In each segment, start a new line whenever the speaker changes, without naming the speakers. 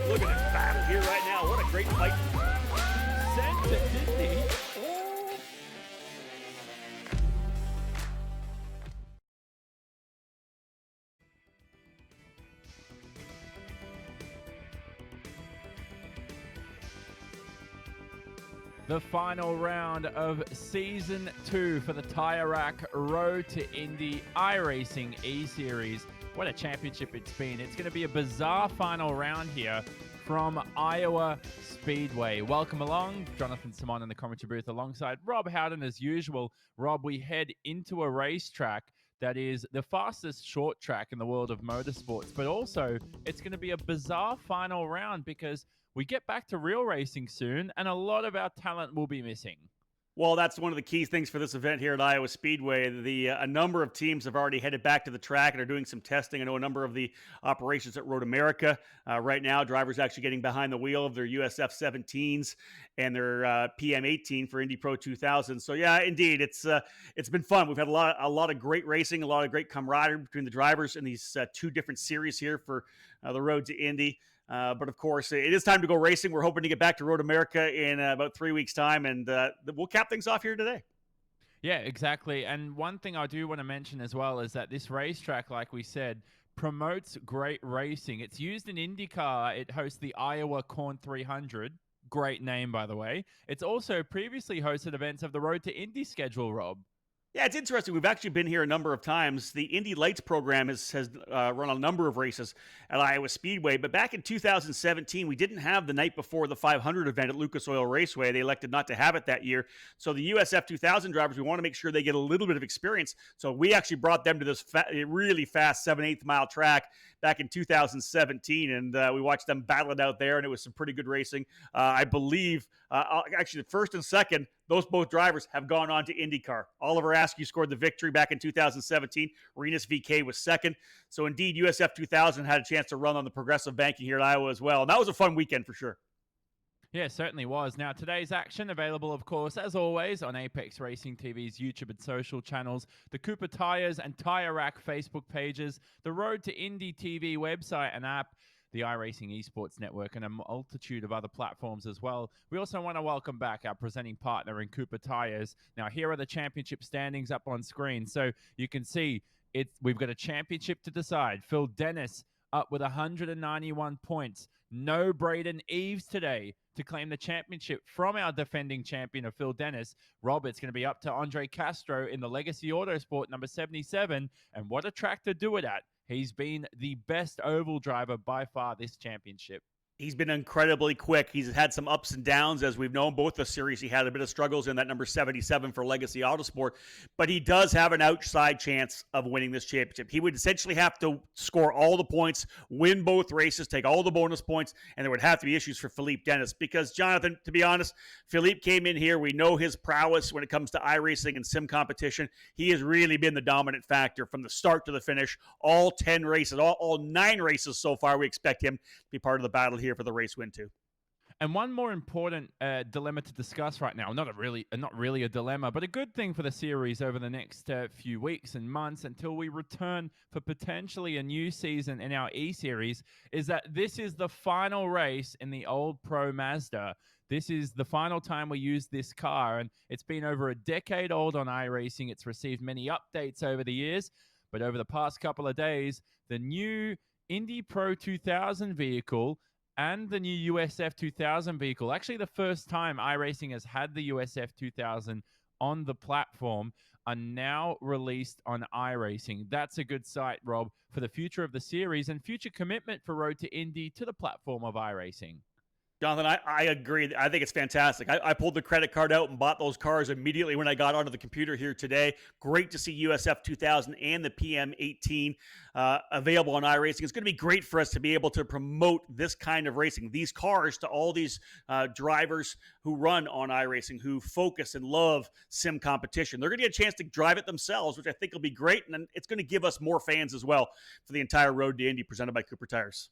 Look at this battle here right now. What a great fight.
Sent it, didn't he? The final round of Season 2 for the Tire Rack Road to Indy iRacing eSeries. What a championship it's been. It's going to be a bizarre final round here from Iowa Speedway. Welcome along. Jonathan Simon in the commentary booth alongside Rob Howden as usual. Rob, we head into a racetrack that is the fastest short track in the world of motorsports, but also it's going to be a bizarre final round because we get back to real racing soon, and a lot of our talent will be missing.
Well, that's one of the key things for this event here at Iowa Speedway. A number of teams have already headed back to the track and are doing some testing. I know a number of the operations at Road America right now, drivers actually getting behind the wheel of their USF 17s and their PM 18 for Indy Pro 2000. So yeah, indeed, it's been fun. We've had a lot of great racing, a lot of great camaraderie between the drivers in these two different series here for the Road to Indy. But of course, it is time to go racing. We're hoping to get back to Road America in about 3 weeks' time, and we'll cap things off here today.
Yeah, exactly. And one thing I do want to mention as well is that this racetrack, like we said, promotes great racing. It's used in IndyCar. It hosts the Iowa Corn 300. Great name, by the way. It's also previously hosted events of the Road to Indy schedule, Rob.
Yeah, it's interesting. We've actually been here a number of times. The Indy Lights program has run a number of races at Iowa Speedway, but back in 2017, we didn't have the night before the 500 event at Lucas Oil Raceway. They elected not to have it that year. So the USF 2000 drivers, we want to make sure they get a little bit of experience. So we actually brought them to this really fast 7/8 mile track back in 2017, and we watched them battle it out there, and it was some pretty good racing. I believe, actually, the first and second, those both drivers have gone on to IndyCar. Oliver Askew scored the victory back in 2017. Renus VK was second. So indeed, USF 2000 had a chance to run on the progressive banking here at Iowa as well. And that was a fun weekend for sure.
Yeah, it certainly was. Now, today's action available, of course, as always, on Apex Racing TV's YouTube and social channels, the Cooper Tires and Tire Rack Facebook pages, the Road to Indy TV website and app, the iRacing Esports Network, and a multitude of other platforms as well. We also want to welcome back our presenting partner in Cooper Tires. Now, here are the championship standings up on screen. So you can see we've got a championship to decide. Phil Dennis up with 191 points. No Braden Eves today to claim the championship from our defending champion of Phil Dennis. Rob, it's going to be up to Andre Castro in the Legacy Autosport number 77. And what a track to do it at. He's been the best oval driver by far this championship.
He's been incredibly quick. He's had some ups and downs, as we've known. Both the series, he had a bit of struggles in that number 77 for Legacy Autosport, but he does have an outside chance of winning this championship. He would essentially have to score all the points, win both races, take all the bonus points, and there would have to be issues for Philippe Dennis because, Jonathan, to be honest, Philippe came in here. We know his prowess when it comes to iRacing and sim competition. He has really been the dominant factor from the start to the finish. All 10 races, all 9 races so far, we expect him to be part of the battle here for the race win too.
And one more important dilemma to discuss right now, not really a dilemma, but a good thing for the series over the next few weeks and months until we return for potentially a new season in our E-Series, is that this is the final race in the old Pro Mazda. This is the final time we use this car, and it's been over a decade old on iRacing. It's received many updates over the years, but over the past couple of days, the new Indy Pro 2000 vehicle and the new USF 2000 vehicle, actually the first time iRacing has had the USF 2000 on the platform, are now released on iRacing. That's a good sight, Rob, for the future of the series and future commitment for Road to Indy to the platform of iRacing.
Jonathan, I agree. I think it's fantastic. I pulled the credit card out and bought those cars immediately when I got onto the computer here today. Great to see USF 2000 and the PM 18 available on iRacing. It's going to be great for us to be able to promote this kind of racing, these cars, to all these drivers who run on iRacing, who focus and love sim competition. They're going to get a chance to drive it themselves, which I think will be great. And it's going to give us more fans as well for the entire Road to Indy presented by Cooper Tires.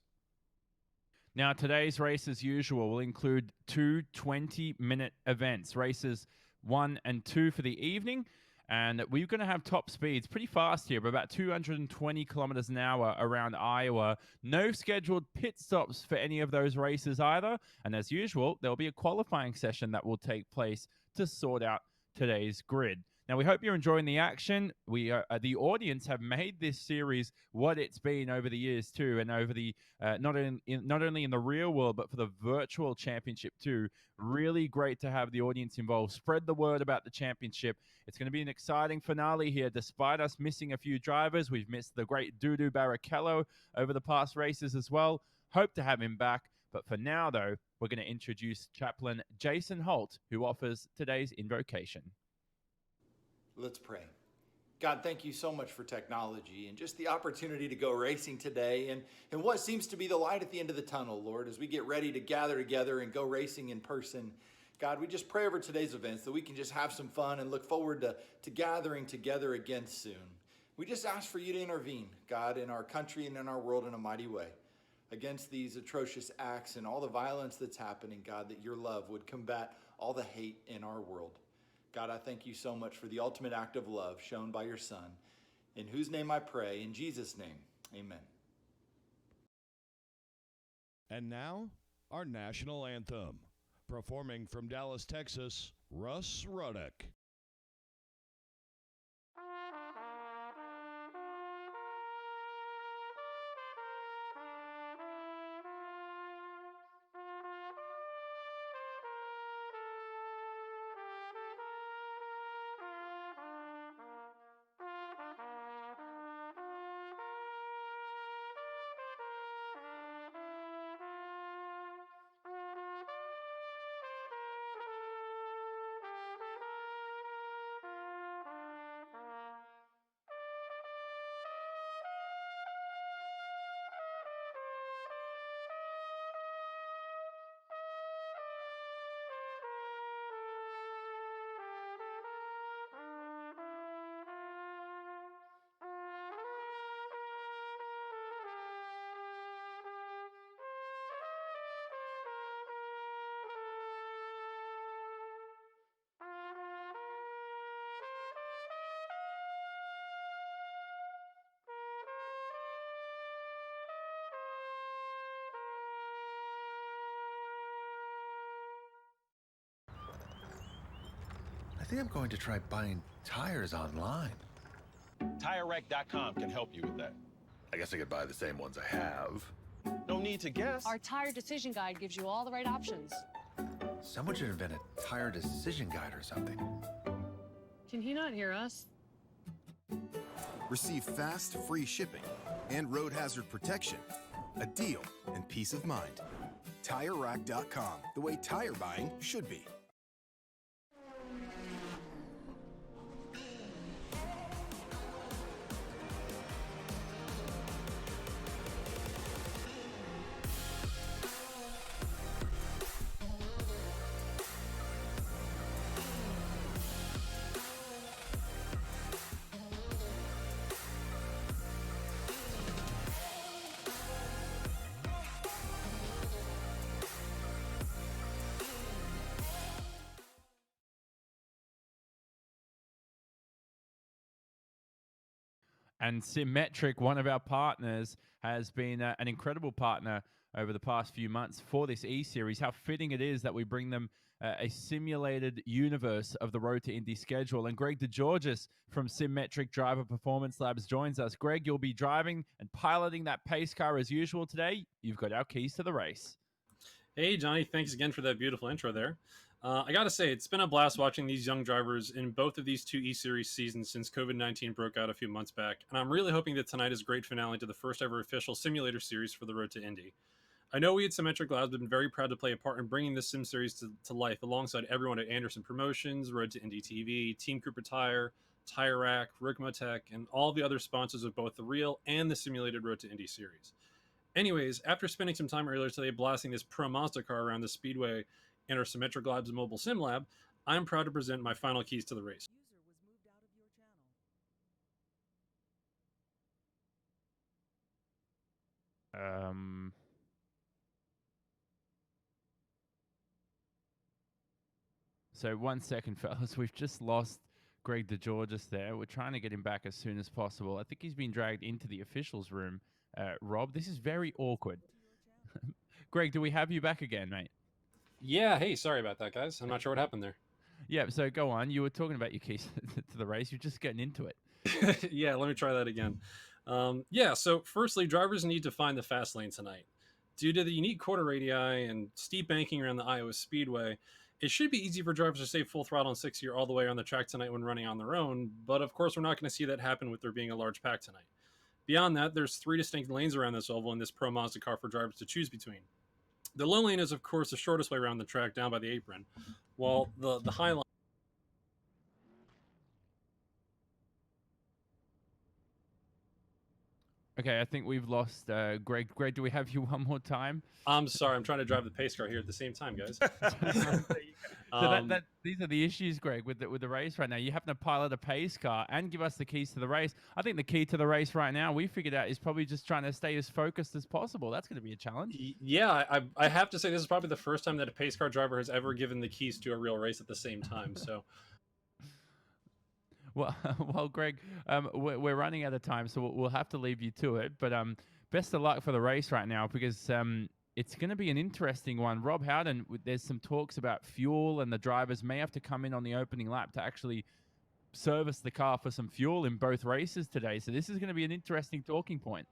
Now, today's race, as usual, will include 2 20-minute events, races 1 and 2 for the evening, And we're going to have top speeds pretty fast here, but about 220 kilometers an hour around Iowa. No scheduled pit stops for any of those races either. And as usual, there'll be a qualifying session that will take place to sort out today's grid. Now, we hope you're enjoying the action. We the audience have made this series what it's been over the years too, and over the not only in the real world but for the virtual championship too. Really great to have the audience involved. Spread the word about the championship. It's going to be an exciting finale here. Despite us missing a few drivers, we've missed the great Dudu Barrichello over the past races as well. Hope to have him back. But for now, though, we're going to introduce Chaplain Jason Holt, who offers today's invocation.
Let's pray. God, thank you so much for technology and just the opportunity to go racing today and what seems to be the light at the end of the tunnel, Lord, as we get ready to gather together and go racing in person. God, we just pray over today's events that we can just have some fun and look forward to gathering together again soon. We just ask for you to intervene, God, in our country and in our world in a mighty way against these atrocious acts and all the violence that's happening, God, that your love would combat all the hate in our world. God, I thank you so much for the ultimate act of love shown by your Son, in whose name I pray, in Jesus' name, amen.
And now, our national anthem. Performing from Dallas, Texas, Russ Ruddock.
I think I'm going to try buying tires online.
TireRack.com can help you with that.
I guess I could buy the same ones I have.
No need to guess.
Our tire decision guide gives you all the right options.
Someone should invent a tire decision guide or something.
Can he not hear us?
Receive fast, free shipping and road hazard protection, a deal, and peace of mind. TireRack.com, the way tire buying should be.
And Symmetric, one of our partners, has been an incredible partner over the past few months for this eSeries. How fitting it is that we bring them a simulated universe of the Road to Indy schedule. And Greg DeGeorgis from Symmetric Driver Performance Labs joins us. Greg, you'll be driving and piloting that pace car as usual today. You've got our keys to the race.
Hey, Johnny, thanks again for that beautiful intro there. I got to say, it's been a blast watching these young drivers in both of these two eSeries seasons since COVID-19 broke out a few months back, and I'm really hoping that tonight is a great finale to the first ever official simulator series for the Road to Indy. I know we at Symmetric Labs have been very proud to play a part in bringing this sim series to life alongside everyone at Anderson Promotions, Road to Indy TV, Team Cooper Tire, Tire Rack, Rigmotech, and all the other sponsors of both the real and the simulated Road to Indy series. Anyways, after spending some time earlier today blasting this pro Mazda car around the Speedway and our Symmetric Labs mobile sim lab, I'm proud to present my final keys to the race.
So 1 second, fellas. We've just lost Greg DeGeorgis there. We're trying to get him back as soon as possible. I think he's been dragged into the officials' room. Rob, this is very awkward. Greg, do we have you back again, mate?
Yeah, hey, sorry about that, guys. I'm not sure what happened there.
Yeah, so go on. You were talking about your keys to the race. You're just getting into it.
Yeah, let me try that again. So firstly, drivers need to find the fast lane tonight. Due to the unique quarter radii and steep banking around the Iowa Speedway, it should be easy for drivers to stay full throttle and sixth gear all the way around the track tonight when running on their own, but of course we're not going to see that happen with there being a large pack tonight. Beyond that, there's 3 distinct lanes around this oval in this Pro Mazda car for drivers to choose between. The low lane is, of course, the shortest way around the track down by the apron, while the high line.
Okay, I think we've lost Greg. Greg, do we have you one more time?
I'm sorry, I'm trying to drive the pace car here at the same time, guys.
So these are the issues, Greg, with the race right now. You happen to pilot a pace car and give us the keys to the race. I think the key to the race right now, we figured out, is probably just trying to stay as focused as possible. That's going to be a challenge.
Yeah, I have to say this is probably the first time that a pace car driver has ever given the keys to a real race at the same time. So.
Well, Greg, we're running out of time, so we'll have to leave you to it. But best of luck for the race right now, because it's going to be an interesting one. Rob Howden, there's some talks about fuel, and the drivers may have to come in on the opening lap to actually service the car for some fuel in both races today. So this is going to be an interesting talking point.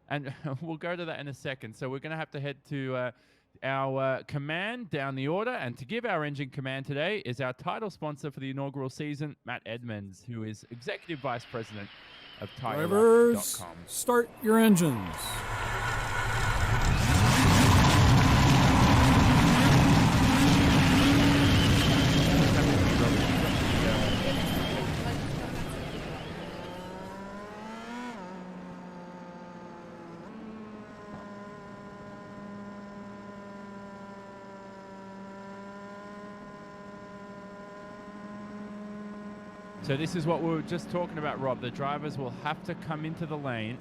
And we'll go to that in a second. So we're going to have to head to our command down the order. And to give our engine command today is our title sponsor for the inaugural season, Matt Edmonds, who is Executive Vice President of
Drivers,
TireRack.com.
start your engines.
So this is what we were just talking about, Rob. The drivers will have to come into the lane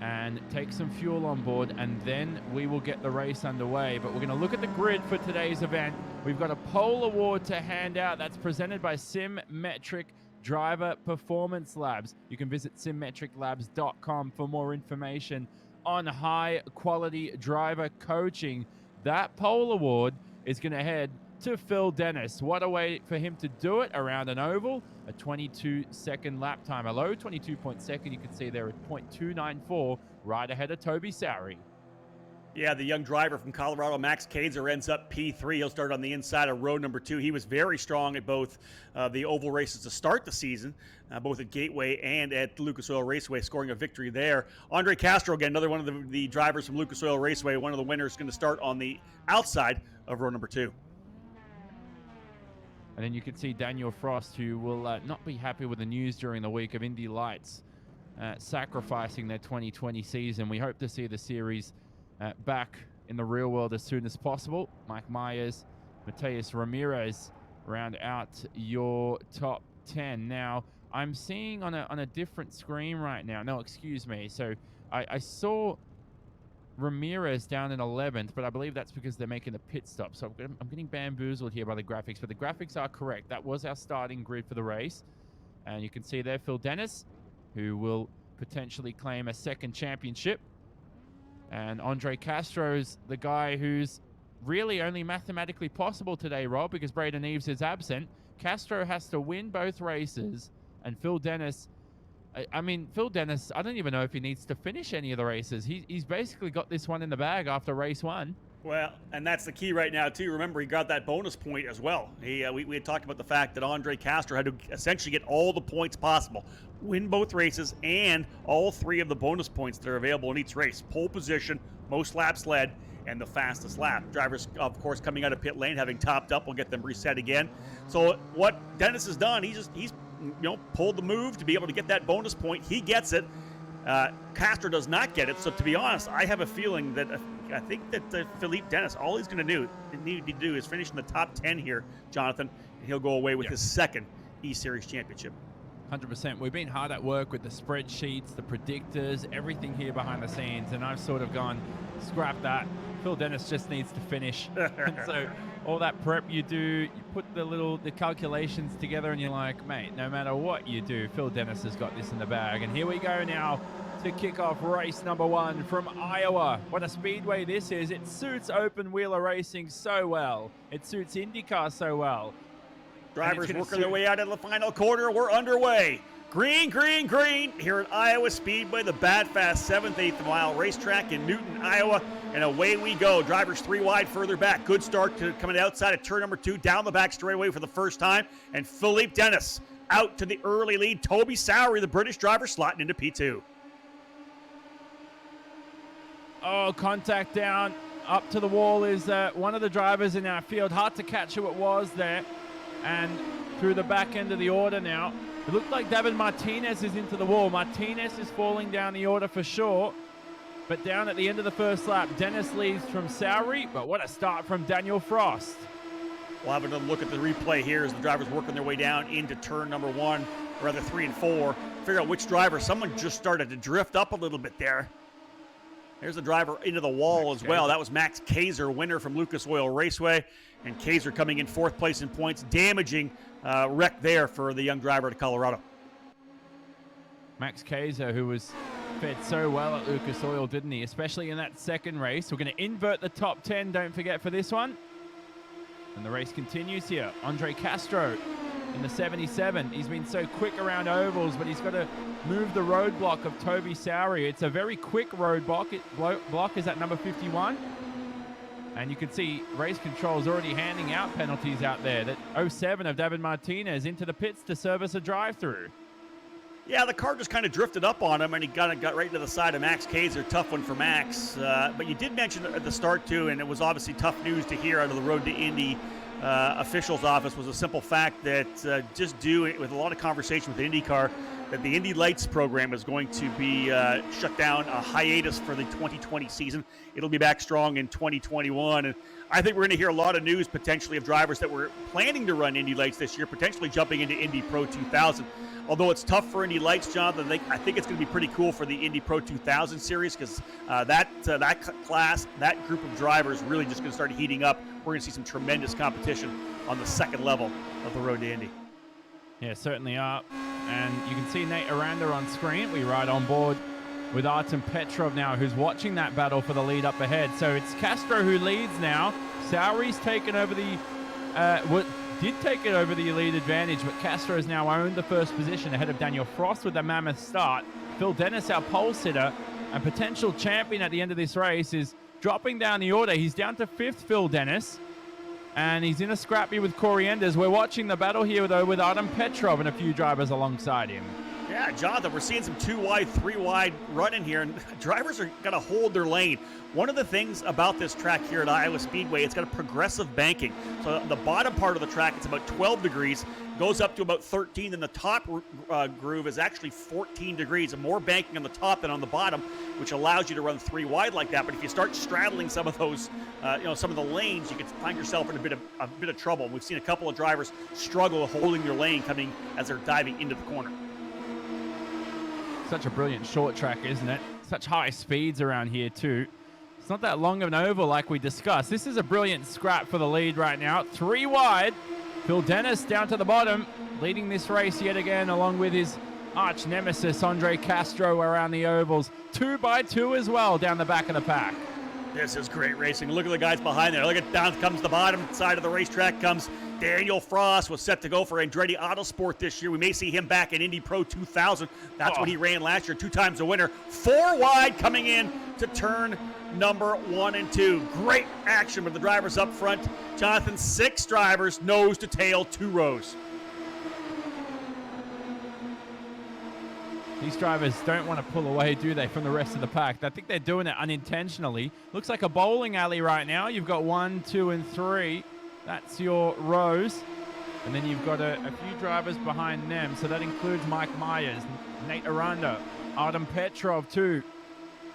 and take some fuel on board, and then we will get the race underway. But we're going to look at the grid for today's event. We've got a pole award to hand out that's presented by Simmetric Driver Performance Labs. You can visit simmetriclabs.com for more information on high-quality driver coaching. That pole award is going to head to Phil Dennis. What a way for him to do it around an oval. A 22-second lap time. A low 22.2. You can see there at 0.294, right ahead of Toby Sowry.
Yeah, the young driver from Colorado, Max Kazer, ends up P3. He'll start on the inside of row number 2. He was very strong at both the oval races to start the season, both at Gateway and at Lucas Oil Raceway, scoring a victory there. Andre Castro, again, another one of the drivers from Lucas Oil Raceway, one of the winners, going to start on the outside of row number 2.
And then you can see Daniel Frost, who will not be happy with the news during the week of Indy Lights sacrificing their 2020 season. We hope to see the series back in the real world as soon as possible. Mike Myers, Mateus Ramirez round out your top 10. Now, I'm seeing on a different screen right now. No, excuse me. So I saw Ramirez down in 11th, but I believe that's because they're making a pit stop. So I'm getting bamboozled here by the graphics, but the graphics are correct. That was our starting grid for the race. And you can see there Phil Dennis, who will potentially claim a second championship. And Andre Castro's the guy who's really only mathematically possible today, Rob, because Braden Eves is absent. Castro has to win both races, and Phil Dennis, Phil Dennis, I don't even know if he needs to finish any of the races. He's basically got this one in the bag after race 1.
Well, and that's the key right now, too. Remember, he got that bonus point as well. We had talked about the fact that Andre Castro had to essentially get all the points possible, win both races, and all 3 of the bonus points that are available in each race. Pole position, most laps led, and the fastest lap. Drivers, of course, coming out of pit lane, having topped up, will get them reset again. So what Dennis has done, he's pulled the move to be able to get that bonus point. He gets it. Castro does not get it. So to be honest, I have a feeling that I think that Philippe Dennis, all he's going to need to do is finish in the top 10 here, Jonathan, and he'll go away with his second eSeries championship.
100%. We've been hard at work with the spreadsheets, the predictors, everything here behind the scenes, and I've sort of gone, scrap that. Phil Dennis just needs to finish. And so all that prep you do, you put the calculations together, and you're like, mate, no matter what you do, Phil Dennis has got this in the bag. And here we go now to kick off race number 1 from Iowa. What a speedway this is. It suits open wheeler racing so well. It suits IndyCar so well.
Drivers working their way out of the final quarter. We're underway. Green, green, green here at Iowa Speedway, the Bad Fast 7th, 8th mile racetrack in Newton, Iowa. And away we go. Drivers 3 wide further back. Good start to coming outside of turn number 2, down the back straightaway for the first time. And Philippe Dennis out to the early lead. Toby Sowery, the British driver, slotting into P2.
Oh, contact down. Up to the wall is one of the drivers in our field. Hard to catch who it was there. And through the back end of the order now. It looked like David Martinez is into the wall. Martinez is falling down the order for sure. But down at the end of the first lap, Dennis leads from Sowery. But what a start from Daniel Frost.
We'll have another look at the replay here as the drivers working their way down into turn number 1, or rather 3 and 4. Figure out which driver. Someone just started to drift up a little bit there. There's the driver into the wall as well. That was Max Kaiser, winner from Lucas Oil Raceway. And Kaiser coming in 4th place in points, damaging wreck there for the young driver to Colorado.
Max Kaiser, who was fed so well at Lucas Oil, didn't he? Especially in that second race. We're going to invert the top 10, don't forget, for this one. And the race continues here. Andre Castro in the 77. He's been so quick around ovals, but he's got to move the roadblock of Toby Sowery. It's a very quick roadblock. Block is at number 51. And you can see race control is already handing out penalties out there. That 07 of David Martinez into the pits to service a drive-through.
Yeah, the car just kind of drifted up on him, and he got right into the side of Max Kaiser. Tough one for Max. But you did mention at the start, too, and it was obviously tough news to hear out of the Road to Indy official's office, was a simple fact that just due with a lot of conversation with IndyCar, that the Indy Lights program is going to be shut down, a hiatus for the 2020 season. It'll be back strong in 2021. And I think we're going to hear a lot of news potentially of drivers that were planning to run Indy Lights this year, potentially jumping into Indy Pro 2000. Although it's tough for Indy Lights, Jonathan, I think it's going to be pretty cool for the Indy Pro 2000 series, because that class, that group of drivers really just going to start heating up. We're going to see some tremendous competition on the second level of the Road to Indy.
Yeah, certainly are. And you can see Nate Aranda on screen. We ride on board with Artem Petrov now, who's watching that battle for the lead up ahead. So it's Castro who leads now. Sowery's taken over the did take it over the lead advantage, but Castro has now owned the first position ahead of Daniel Frost with a mammoth start. Phil Dennis, our pole sitter and potential champion at the end of this race, is dropping down the order. He's down to 5th, Phil Dennis, and he's in a scrappy with Corey Enders. We're watching the battle here, though, with Artem Petrov and a few drivers alongside him.
Yeah, Jonathan, we're seeing some 2 wide, 3 wide running here, and drivers are going to hold their lane. One of the things about this track here at Iowa Speedway, it's got a progressive banking. So the bottom part of the track, it's about 12 degrees, goes up to about 13, and the top groove is actually 14 degrees, and more banking on the top than on the bottom, which allows you to run 3 wide like that. But if you start straddling some of those, some of the lanes, you can find yourself in a bit of trouble. We've seen a couple of drivers struggle holding their lane coming as they're diving into the corner.
Such a brilliant short track, isn't it? Such high speeds around here, too. It's not that long of an oval like we discussed. This is a brilliant scrap for the lead right now. 3 wide. Phil Dennis down to the bottom, leading this race yet again, along with his arch nemesis, Andre Castro, around the ovals. 2 by 2 as well down the back of the pack.
This is great racing. Look at the guys behind there. Look at down comes the bottom side of the racetrack comes Daniel Frost, was set to go for Andretti Autosport this year. We may see him back in Indy Pro 2000. That's what he ran last year, 2 times a winner. 4 wide coming in to turn number 1 and 2. Great action with the drivers up front. Jonathan, 6 drivers, nose to tail, 2 rows.
These drivers don't want to pull away, do they, from the rest of the pack? I think they're doing it unintentionally. Looks like a bowling alley right now. You've got 1, 2, and 3. That's your rows. And then you've got a few drivers behind them. So that includes Mike Myers, Nate Aranda, Artem Petrov too.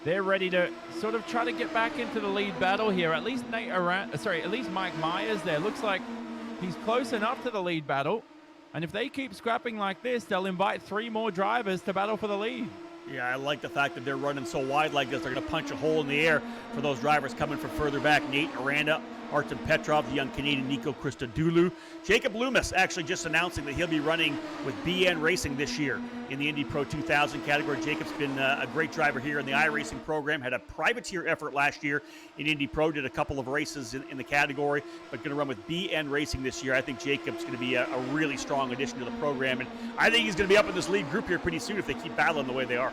They're ready to sort of try to get back into the lead battle here. At least at least Mike Myers there. Looks like he's close enough to the lead battle. And if they keep scrapping like this, they'll invite 3 more drivers to battle for the lead.
Yeah, I like the fact that they're running so wide like this. They're going to punch a hole in the air for those drivers coming from further back. Nate Aranda, Artem Petrov, the young Canadian Nico Christodoulou. Jacob Loomis actually just announcing that he'll be running with BN Racing this year in the Indy Pro 2000 category. Jacob's been a great driver here in the iRacing program. Had a privateer effort last year in Indy Pro. Did a couple of races in the category, but going to run with BN Racing this year. I think Jacob's going to be a really strong addition to the program, and I think he's going to be up in this lead group here pretty soon if they keep battling the way they are.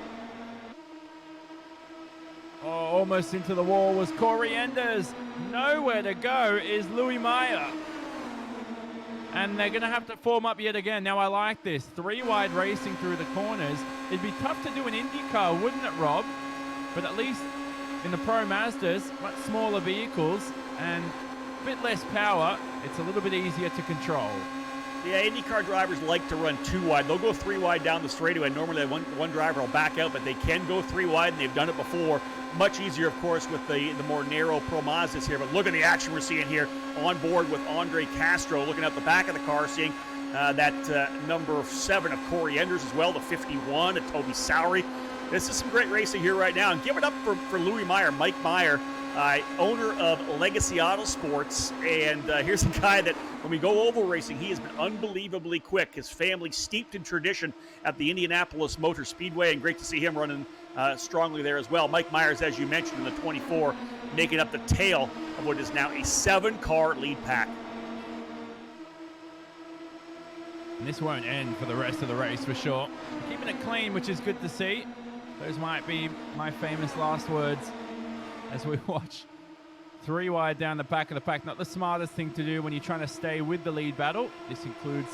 Oh, almost into the wall was Corey Enders. Nowhere to go is Louis Meyer. And they're going to have to form up yet again. Now, I like this. 3 wide racing through the corners. It'd be tough to do an Indy car, wouldn't it, Rob? But at least in the Pro Mazdas, much smaller vehicles and a bit less power, it's a little bit easier to control.
Yeah, IndyCar drivers like to run 2 wide. They'll go 3 wide down the straightaway. Normally, one driver will back out, but they can go 3 wide, and they've done it before. Much easier, of course, with the more narrow Pro Mazdas here. But look at the action we're seeing here on board with Andre Castro. Looking at the back of the car, seeing that number 7 of Corey Enders as well, the 51 of Toby Sowery. This is some great racing here right now. And give it up for Louis Meyer, Mike Meyer, owner of Legacy Auto Sports. And here's a guy that, when we go oval racing, he has been unbelievably quick. His family steeped in tradition at the Indianapolis Motor Speedway, and great to see him running strongly there as well. Mike Myers, as you mentioned, in the 24, making up the tail of what is now a 7-car lead pack.
And this won't end for the rest of the race for sure. Keeping it clean, which is good to see. Those might be my famous last words as we watch 3 wide down the back of the pack. Not the smartest thing to do when you're trying to stay with the lead battle. This includes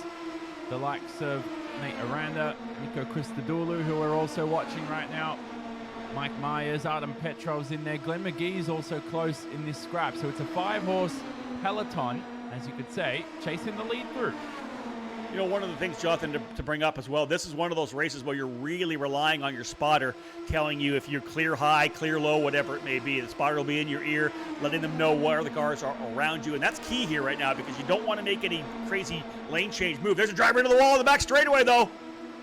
the likes of Nate Aranda, Nico Christodoulou, who we're also watching right now. Mike Myers, Artem Petrov's in there. Glenn McGee's also close in this scrap. So it's a 5-horse peloton, as you could say, chasing the lead group.
You know, one of the things, Jonathan, to bring up as well, this is one of those races where you're really relying on your spotter telling you if you're clear high, clear low, whatever it may be. The spotter will be in your ear, letting them know where the cars are around you. And that's key here right now because you don't want to make any crazy lane change move. There's a driver into the wall in the back straightaway, though.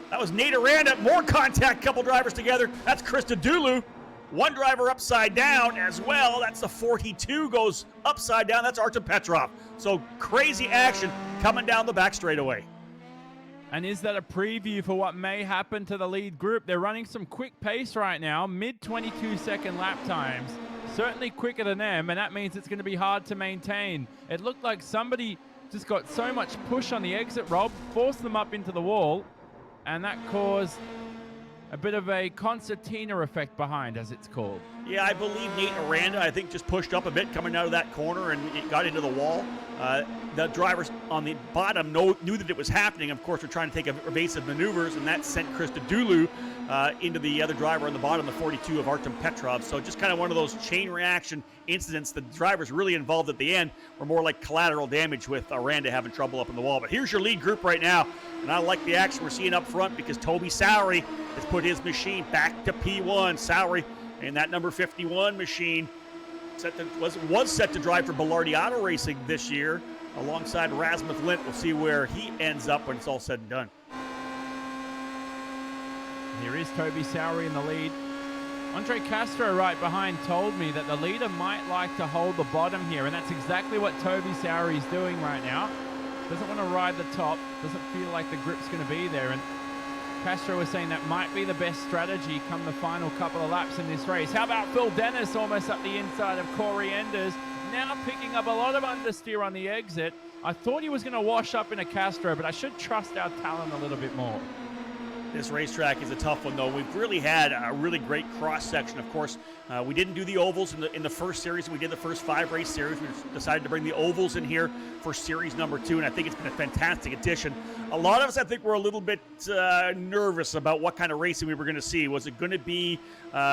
That was Nate Aranda. More contact, couple drivers together. That's Christodoulou. One driver upside down as well. That's the 42 goes upside down. That's Artem Petrov. So crazy action coming down the back straightaway.
And is that a preview for what may happen to the lead group? They're running some quick pace right now, mid 22-second lap times. Certainly quicker than them, and that means it's going to be hard to maintain. It looked like somebody just got so much push on the exit, Rob, forced them up into the wall, and that caused a bit of a concertina effect behind, as it's called.
Yeah, I believe Nate Aranda, I think, just pushed up a bit coming out of that corner and it got into the wall. The drivers on the bottom knew that it was happening. Of course, we're trying to take evasive maneuvers, and that sent Christodoulou into the other driver on the bottom, the 42 of Artem Petrov. So just kind of one of those chain reaction incidents. The drivers really involved at the end were more like collateral damage with Aranda having trouble up in the wall. But here's your lead group right now, and I like the action we're seeing up front because Toby Sowery has put his machine back to P1. Sowery and that number 51 machine was set to drive for Bilardi Auto Racing this year alongside Rasmus Lint. We'll see where he ends up when it's all said and done.
Here is Toby Sowery in the lead. Andre Castro right behind told me that the leader might like to hold the bottom here, and that's exactly what Toby Sowery is doing right now. Doesn't want to ride the top, doesn't feel like the grip's going to be there, and Castro was saying that might be the best strategy come the final couple of laps in this race. How about Phil Dennis almost up the inside of Corey Enders, now picking up a lot of understeer on the exit. I thought he was going to wash up in a Castro, but I should trust our talent a little bit more.
This racetrack is a tough one, though. We've really had a really great cross-section. Of course, we didn't do the ovals in the first series. We did the first 5-race series. We decided to bring the ovals in here for series number 2, and I think it's been a fantastic addition. A lot of us, I think, were a little bit nervous about what kind of racing we were going to see. Was it going to be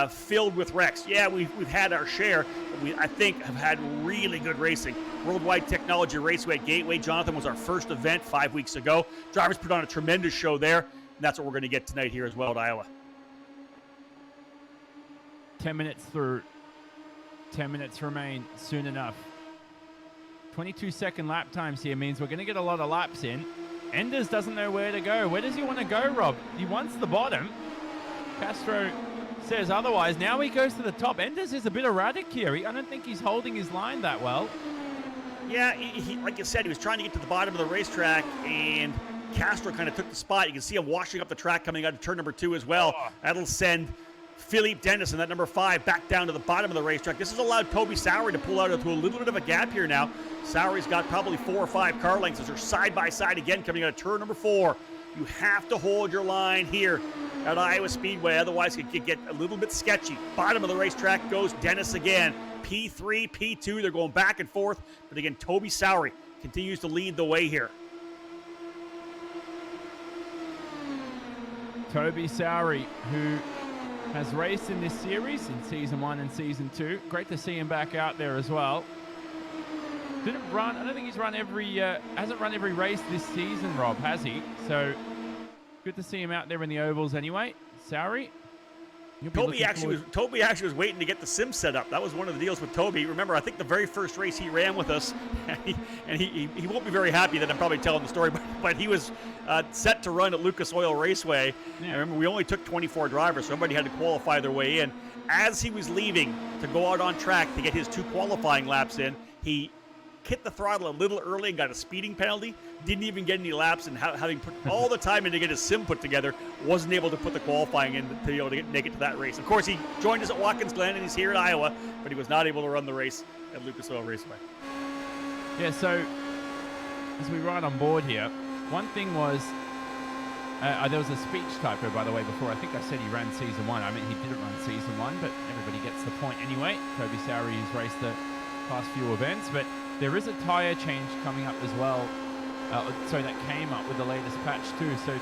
filled with wrecks? Yeah, we've had our share. But we, I think, have had really good racing. Worldwide Technology Raceway at Gateway, Jonathan, was our first event 5 weeks ago. Drivers put on a tremendous show there. And that's what we're going to get tonight here as well at Iowa.
10 minutes through. 10 minutes remain soon enough. 22-second lap times here means we're going to get a lot of laps in. Enders doesn't know where to go. Where does he want to go, Rob? He wants the bottom. Castro says otherwise. Now he goes to the top. Enders is a bit erratic here. I don't think he's holding his line that well.
Yeah, he like you said, he was trying to get to the bottom of the racetrack, and Castro kind of took the spot. You can see him washing up the track coming out of turn number 2 as well. That'll send Philippe Dennis in that number 5 back down to the bottom of the racetrack. This has allowed Toby Sowery to pull out into a little bit of a gap here now. Sowery's got probably 4 or 5 car lengths as they're side by side again coming out of turn number 4. You have to hold your line here at Iowa Speedway, otherwise it could get a little bit sketchy. Bottom of the racetrack goes Dennis again. P3, P2, they're going back and forth. But again, Toby Sowery continues to lead the way here.
Toby Sowery, who has raced in this series in Season 1 and Season 2. Great to see him back out there as well. Didn't run, I don't think he's run hasn't run every race this season, Rob, has he? So, good to see him out there in the ovals anyway. Sowery.
Toby actually was waiting to get the sim set up. That was one of the deals with Toby. Remember, I think the very first race he ran with us, and he won't be very happy that I'm probably telling the story, but he was set to run at Lucas Oil Raceway. Yeah. Remember, we only took 24 drivers, so everybody had to qualify their way in. As he was leaving to go out on track to get his 2 qualifying laps in, he hit the throttle a little early and got a speeding penalty. Didn't even get any laps, and having put all the time in to get his sim put together, wasn't able to put the qualifying in to be able to make it to that race. Of course, he joined us at Watkins Glen, and he's here at Iowa, but he was not able to run the race at Lucas Oil Raceway.
Yeah, so as we ride on board here, one thing was, there was a speech typo, by the way, before. I think I said he ran Season 1. I mean, he didn't run Season 1, but everybody gets the point anyway. Toby Sowery has raced the past few events, but there is a tyre change coming up as well. That came up with the latest patch too. So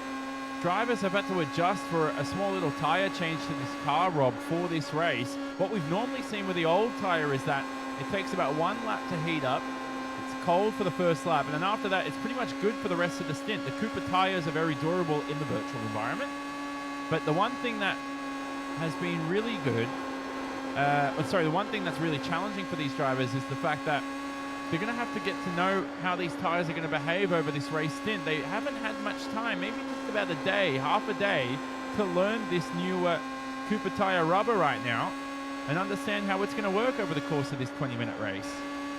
drivers have had to adjust for a small little tyre change to this car, Rob, for this race. What we've normally seen with the old tyre is that it takes about 1 lap to heat up. It's cold for the first lap, and then after that, it's pretty much good for the rest of the stint. The Cooper tyres are very durable in the virtual environment. But the one thing that has been really good, the one thing that's really challenging for these drivers is the fact that they're going to have to get to know how these tyres are going to behave over this race stint. They haven't had much time, maybe just about a day, half a day, to learn this new Cooper tyre rubber right now and understand how it's going to work over the course of this 20-minute race.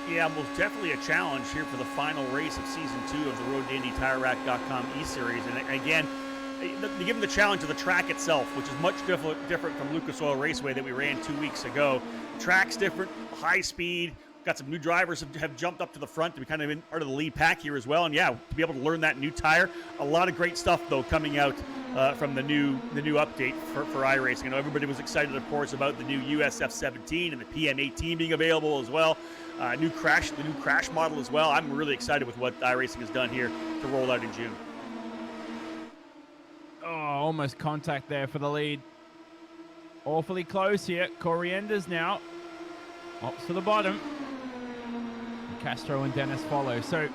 Yeah, most definitely a challenge here for the final race of Season 2 of the Road to Indy TireRack.com eSeries. And again, they give them the challenge of the track itself, which is much different from Lucas Oil Raceway that we ran 2 weeks ago. The track's different, high speed. Got some new drivers have jumped up to the front to be kind of in part of the lead pack here as well. And yeah, to be able to learn that new tire. A lot of great stuff, though, coming out from the new update for iRacing. You know, everybody was excited, of course, about the new USF 17 and the PM18 being available as well. The new crash model as well. I'm really excited with what iRacing has done here to roll out in June.
Oh, almost contact there for the lead. Awfully close here. Corey Enders now opts to the bottom. Castro and Dennis follow. So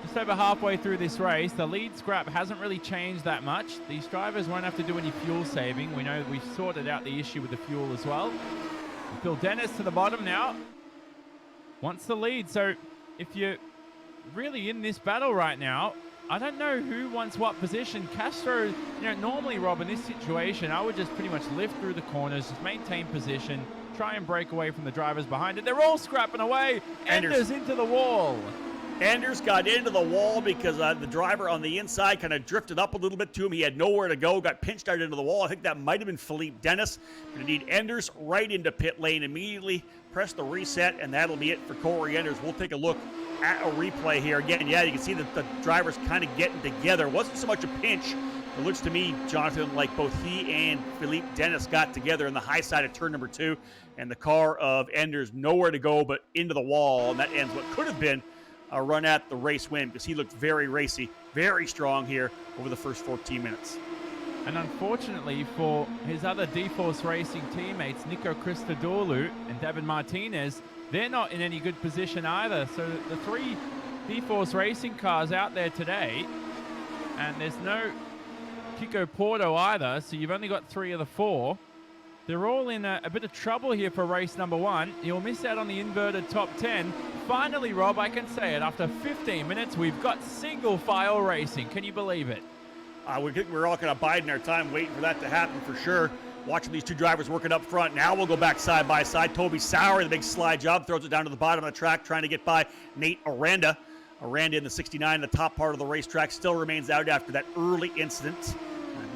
just over halfway through this race, the lead scrap hasn't really changed that much. These drivers won't have to do any fuel saving. We know we've sorted out the issue with the fuel as well. Phil Dennis to the bottom now. Wants the lead. So if you're really in this battle right now, I don't know who wants what position. Castro, normally, Rob, in this situation, I would just pretty much lift through the corners, just maintain position, try and break away from the drivers behind it. They're all scrapping away. Enders into the wall.
Enders got into the wall because the driver on the inside kind of drifted up a little bit to him. He had nowhere to go, got pinched out into the wall. I think that might have been Philippe Dennis. But indeed, Enders right into pit lane immediately. Press the reset, and that'll be it for Corey Enders. We'll take a look at a replay here. Again, yeah, you can see that the drivers kind of getting together. It wasn't so much a pinch. It looks to me, Jonathan, like both he and Philippe Dennis got together in the high side of turn number 2, and the car of Enders nowhere to go but into the wall, and that ends what could have been a run at the race win because he looked very racy, very strong here over the first 14 minutes.
And unfortunately for his other D-Force Racing teammates, Nico Christodoulou and David Martinez, they're not in any good position either. So the 3 D-Force Racing cars out there today, and there's no Kiko Porto either, so you've only got 3 of the 4. They're all in a bit of trouble here for race number 1. You'll miss out on the inverted top 10. Finally, Rob, I can say it, after 15 minutes, we've got single file racing. Can you believe it?
We're all kind of biding our time, waiting for that to happen for sure. Watching these two drivers working up front. Now we'll go back side by side. Toby Sauer, the big slide job, throws it down to the bottom of the track, trying to get by Nate Aranda. Aranda in the 69, the top part of the racetrack, still remains out after that early incident.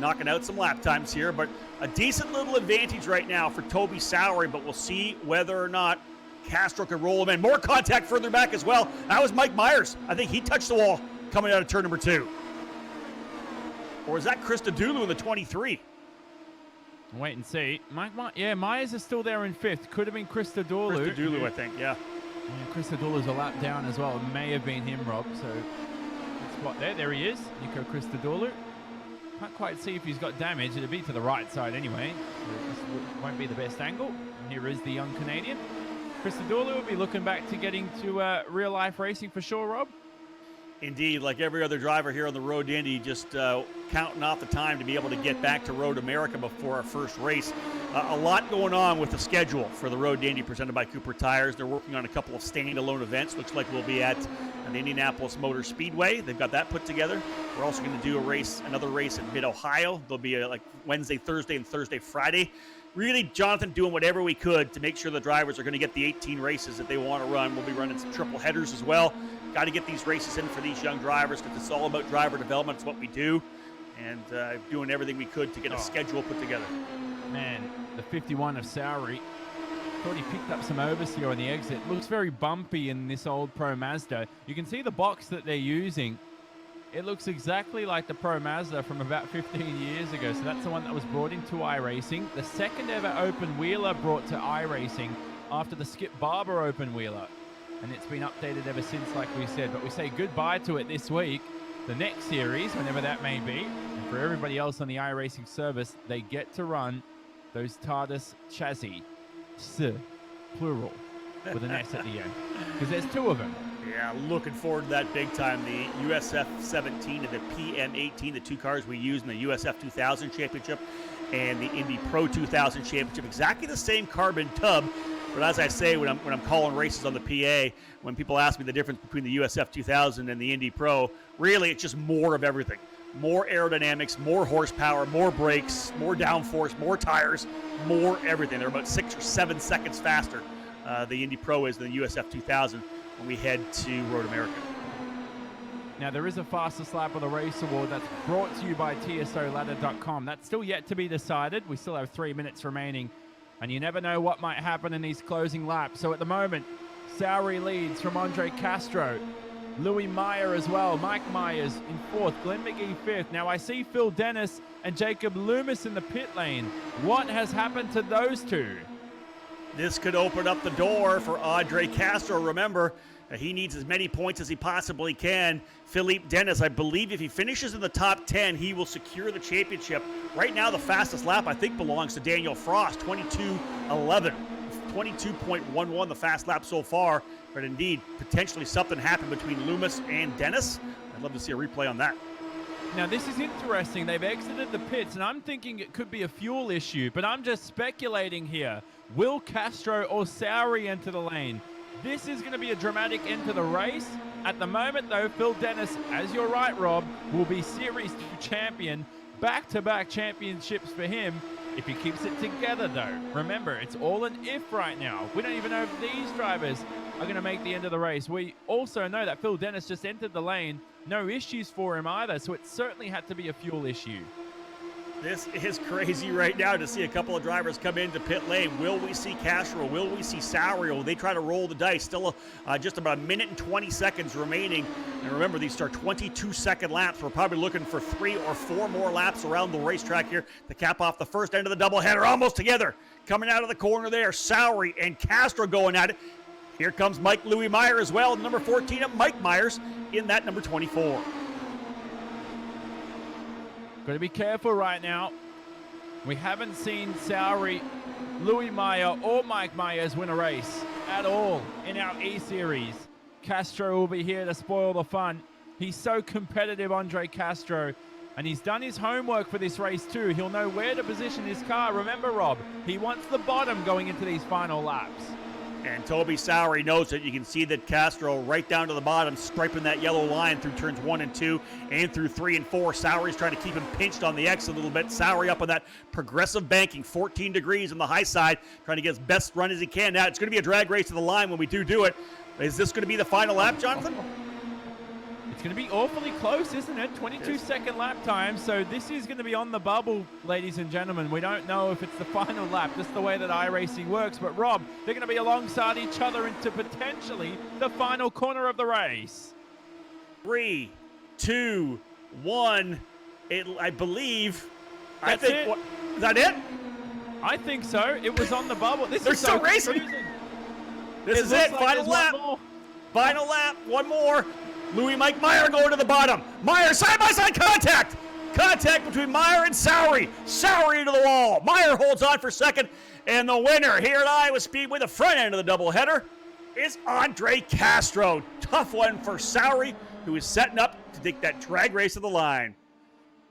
Knocking out some lap times here, but a decent little advantage right now for Toby Sauer, but we'll see whether or not Castro can roll him in. More contact further back as well. That was Mike Myers. I think he touched the wall coming out of turn number 2. Or is that Kristen Dooley in the 23?
Wait and see. Myers is still there in 5th. Could have been Kristen Dooley.
Kristen Dooley, I think, yeah.
Kristen Dooley's a lap down as well. It may have been him, Rob. So, good spot there. There he is. Nico Kristen Dooley. Can't quite see if he's got damage. It'll be to the right side anyway. So this won't be the best angle. And here is the young Canadian. Kristen Dooley will be looking back to getting to real-life racing for sure, Rob.
Indeed, like every other driver here on the Road to Indy, just counting off the time to be able to get back to Road America before our first race. A lot going on with the schedule for the Road to Indy presented by Cooper Tires. They're working on a couple of standalone events. Looks like we'll be at the Indianapolis Motor Speedway. They've got that put together. We're also going to do another race in Mid-Ohio. There'll be like Wednesday, Thursday, and Thursday, Friday. Really, Jonathan, doing whatever we could to make sure the drivers are going to get the 18 races that they want to run. We'll be running some triple headers as well. Got to get these races in for these young drivers because it's all about driver development. It's what we do. And doing everything we could to get a schedule put together.
Man, the 51 of Sauer. Thought he picked up some oversteer on the exit. Looks very bumpy in this old Pro Mazda. You can see the box that they're using. It looks exactly like the Pro Mazda from about 15 years ago. So that's the one that was brought into iRacing. The second ever open wheeler brought to iRacing after the Skip Barber open wheeler. And it's been updated ever since, like we said. But we say goodbye to it this week. The next series, whenever that may be. And for everybody else on the iRacing service, they get to run those TARDIS chassis. Plural. With an S at the end. Because there's 2 of them.
Yeah, looking forward to that big time. The USF 17 and the PM 18, the 2 cars we use in the USF 2000 Championship and the Indy Pro 2000 Championship. Exactly the same carbon tub. But as I say, when I'm calling races on the PA, when people ask me the difference between the USF 2000 and the Indy Pro, really it's just more of everything. More aerodynamics, more horsepower, more brakes, more downforce, more tires, more everything. They're about 6 or 7 seconds faster, the Indy Pro is than the USF 2000 when we head to Road America.
Now, there is a fastest lap of the race award that's brought to you by TSOladder.com. That's still yet to be decided. We still have 3 minutes remaining, and you never know what might happen in these closing laps. So at the moment, Sauer leads from Andre Castro. Louis Meyer as well. Mike Myers in 4th. Glenn Mcgee 5th. Now I see Phil Dennis and Jacob Loomis in the pit lane. What has happened to those 2?
This could open up the door for Andre Castro. Remember, he needs as many points as he possibly can. Philippe Dennis, I believe if he finishes in the top 10, he will secure the championship. Right now, the fastest lap, I think, belongs to Daniel Frost, 22:11. 22.11, the fast lap so far. But indeed, potentially something happened between Loomis and Dennis. I'd love to see a replay on that.
Now, this is interesting. They've exited the pits, and I'm thinking it could be a fuel issue, but I'm just speculating here. Will Castro or Sauer enter the lane? This is going to be a dramatic end to the race. At the moment, though, Phil Dennis, as you're right, Rob, will be Series 2 champion. Back-to-back championships for him if he keeps it together, though. Remember, it's all an if right now. We don't even know if these drivers are going to make the end of the race. We also know that Phil Dennis just entered the lane. No issues for him either, so it certainly had to be a fuel issue.
This is crazy right now to see a couple of drivers come into pit lane. Will we see Castro? Will we see Sauer? Will they try to roll the dice? Still just about 1 minute and 20 seconds remaining. And remember, these start 22-second laps. We're probably looking for 3 or 4 more laps around the racetrack here to cap off the first end of the doubleheader. Almost together. Coming out of the corner there, Sauer and Castro going at it. Here comes Mike Louis Meyer as well, number 14 of Mike Myers in that number 24.
Got to be careful right now. We haven't seen Sauer, Louis Meyer, or Mike Myers win a race at all in our eSeries. Castro will be here to spoil the fun. He's so competitive, Andre Castro, and he's done his homework for this race too. He'll know where to position his car. Remember, Rob, he wants the bottom going into these final laps.
And Toby Sowery knows it. You can see that Castro right down to the bottom, striping that yellow line through turns 1 and 2 and through 3 and 4. Sowery's trying to keep him pinched on the exit a little bit. Sowery up on that progressive banking, 14 degrees on the high side, trying to get his best run as he can. Now, it's going to be a drag race to the line when we do it. Is this going to be the final lap, Jonathan?
It's going to be awfully close, isn't it? 22-second lap time. So this is going to be on the bubble, ladies and gentlemen. We don't know if it's the final lap, just the way that iRacing works. But, Rob, they're going to be alongside each other into potentially the final corner of the race.
3, 2, 1. I believe.
That's it.
Is that it?
I think so. It was on the bubble.
They're still racing. This is it. Final lap. Final lap. One more. Louis Mike Meyer going to the bottom. Meyer side-by-side contact. Contact between Meyer and Sowery. Sowery into the wall. Meyer holds on for second. And the winner here at Iowa Speedway, the front end of the doubleheader, is Andre Castro. Tough one for Sowery, who is setting up to take that drag race to the line.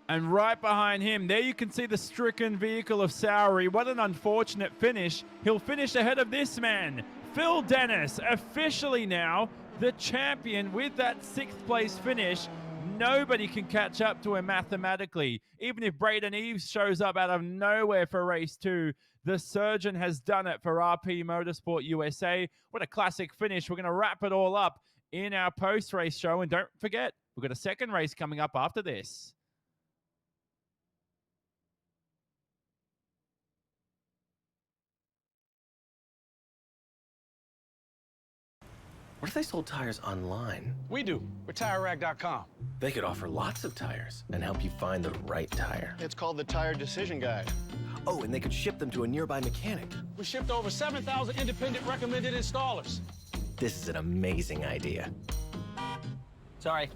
And right behind him, there you can see the stricken vehicle of Sowery. What an unfortunate finish. He'll finish ahead of this man, Phil Dennis, officially now the champion with that 6th place finish. Nobody can catch up to him mathematically. Even if Braden Eves shows up out of nowhere for race 2, the surgeon has done it for RP Motorsport USA. What a classic finish. We're going to wrap it all up in our post-race show. And don't forget, we've got a second race coming up after this.
What if they sold tires online?
We do. We're TireRack.com.
They could offer lots of tires and help you find the right tire.
It's called the Tire Decision Guide.
Oh, and they could ship them to a nearby mechanic.
We shipped over 7,000 independent recommended installers.
This is an amazing idea.
Sorry.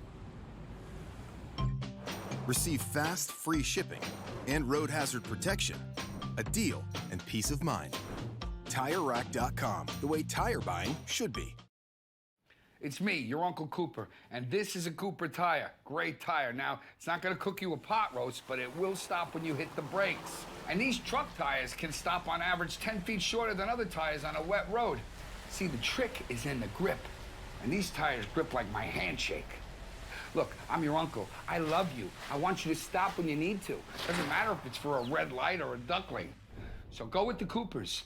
Receive fast, free shipping and road hazard protection, a deal, and peace of mind. TireRack.com, the way tire buying should be.
It's me, your Uncle Cooper, and this is a Cooper tire. Great tire. Now, it's not going to cook you a pot roast, but it will stop when you hit the brakes. And these truck tires can stop on average 10 feet shorter than other tires on a wet road. See, the trick is in the grip, and these tires grip like my handshake. Look, I'm your uncle. I love you. I want you to stop when you need to. Doesn't matter if it's for a red light or a duckling. So go with the Coopers.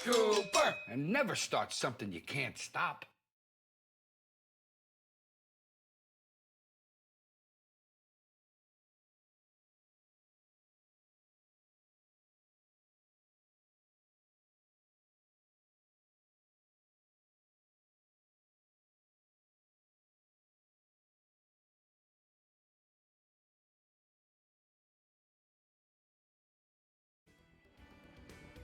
Cooper! And never start something you can't stop.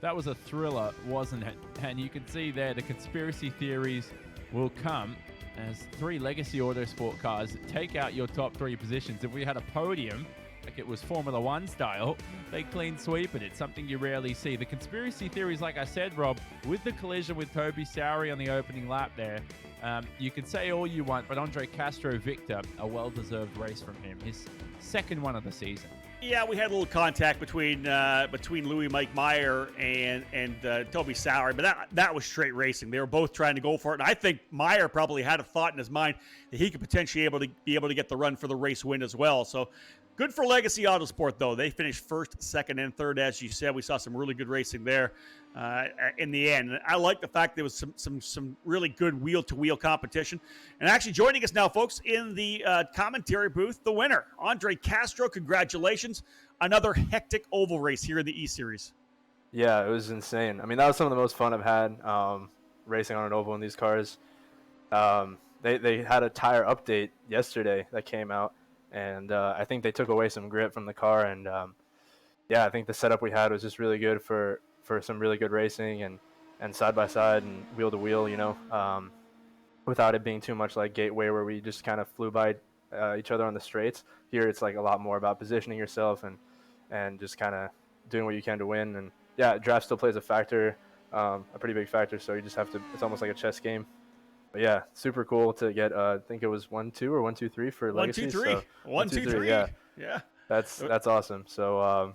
That was a thriller, wasn't it? And you can see there the conspiracy theories will come as 3 Legacy Autosport cars take out your top 3 positions. If we had a podium, like it was Formula 1 style, they clean sweep it. It's something you rarely see. The conspiracy theories, like I said, Rob, with the collision with Toby Sowery on the opening lap there, you can say all you want, but Andre Castro Victor, a well-deserved race from him. His 2nd one of the season.
Yeah, we had a little contact between Louis Mike Meyer and Toby Sowery, but that was straight racing. They were both trying to go for it, and I think Meyer probably had a thought in his mind that he could potentially be able to get the run for the race win as well. So good for Legacy Autosport, though. They finished 1st, 2nd, and 3rd, as you said. We saw some really good racing there in the end. And I like the fact there was some really good wheel-to-wheel competition. And actually joining us now, folks, in the commentary booth, the winner, Andre Castro. Congratulations. Another hectic oval race here in the eSeries.
Yeah, it was insane. I mean, that was some of the most fun I've had racing on an oval in these cars. They had a tire update yesterday that came out, and I think they took away some grip from the car. And, yeah, I think the setup we had was just really good for some really good racing and side-by-side and wheel-to-wheel, you know, without it being too much like Gateway where we just kind of flew by each other on the straights. Here it's like a lot more about positioning yourself and just kind of doing what you can to win. And, yeah, draft still plays a factor, a pretty big factor, so you just have to – it's almost like a chess game. But, yeah, super cool to get I think it was 1-2 or 1-2-3 for Legacy.
1-2-3.
So,
1-2-3.
Yeah.
Yeah.
That's awesome. So,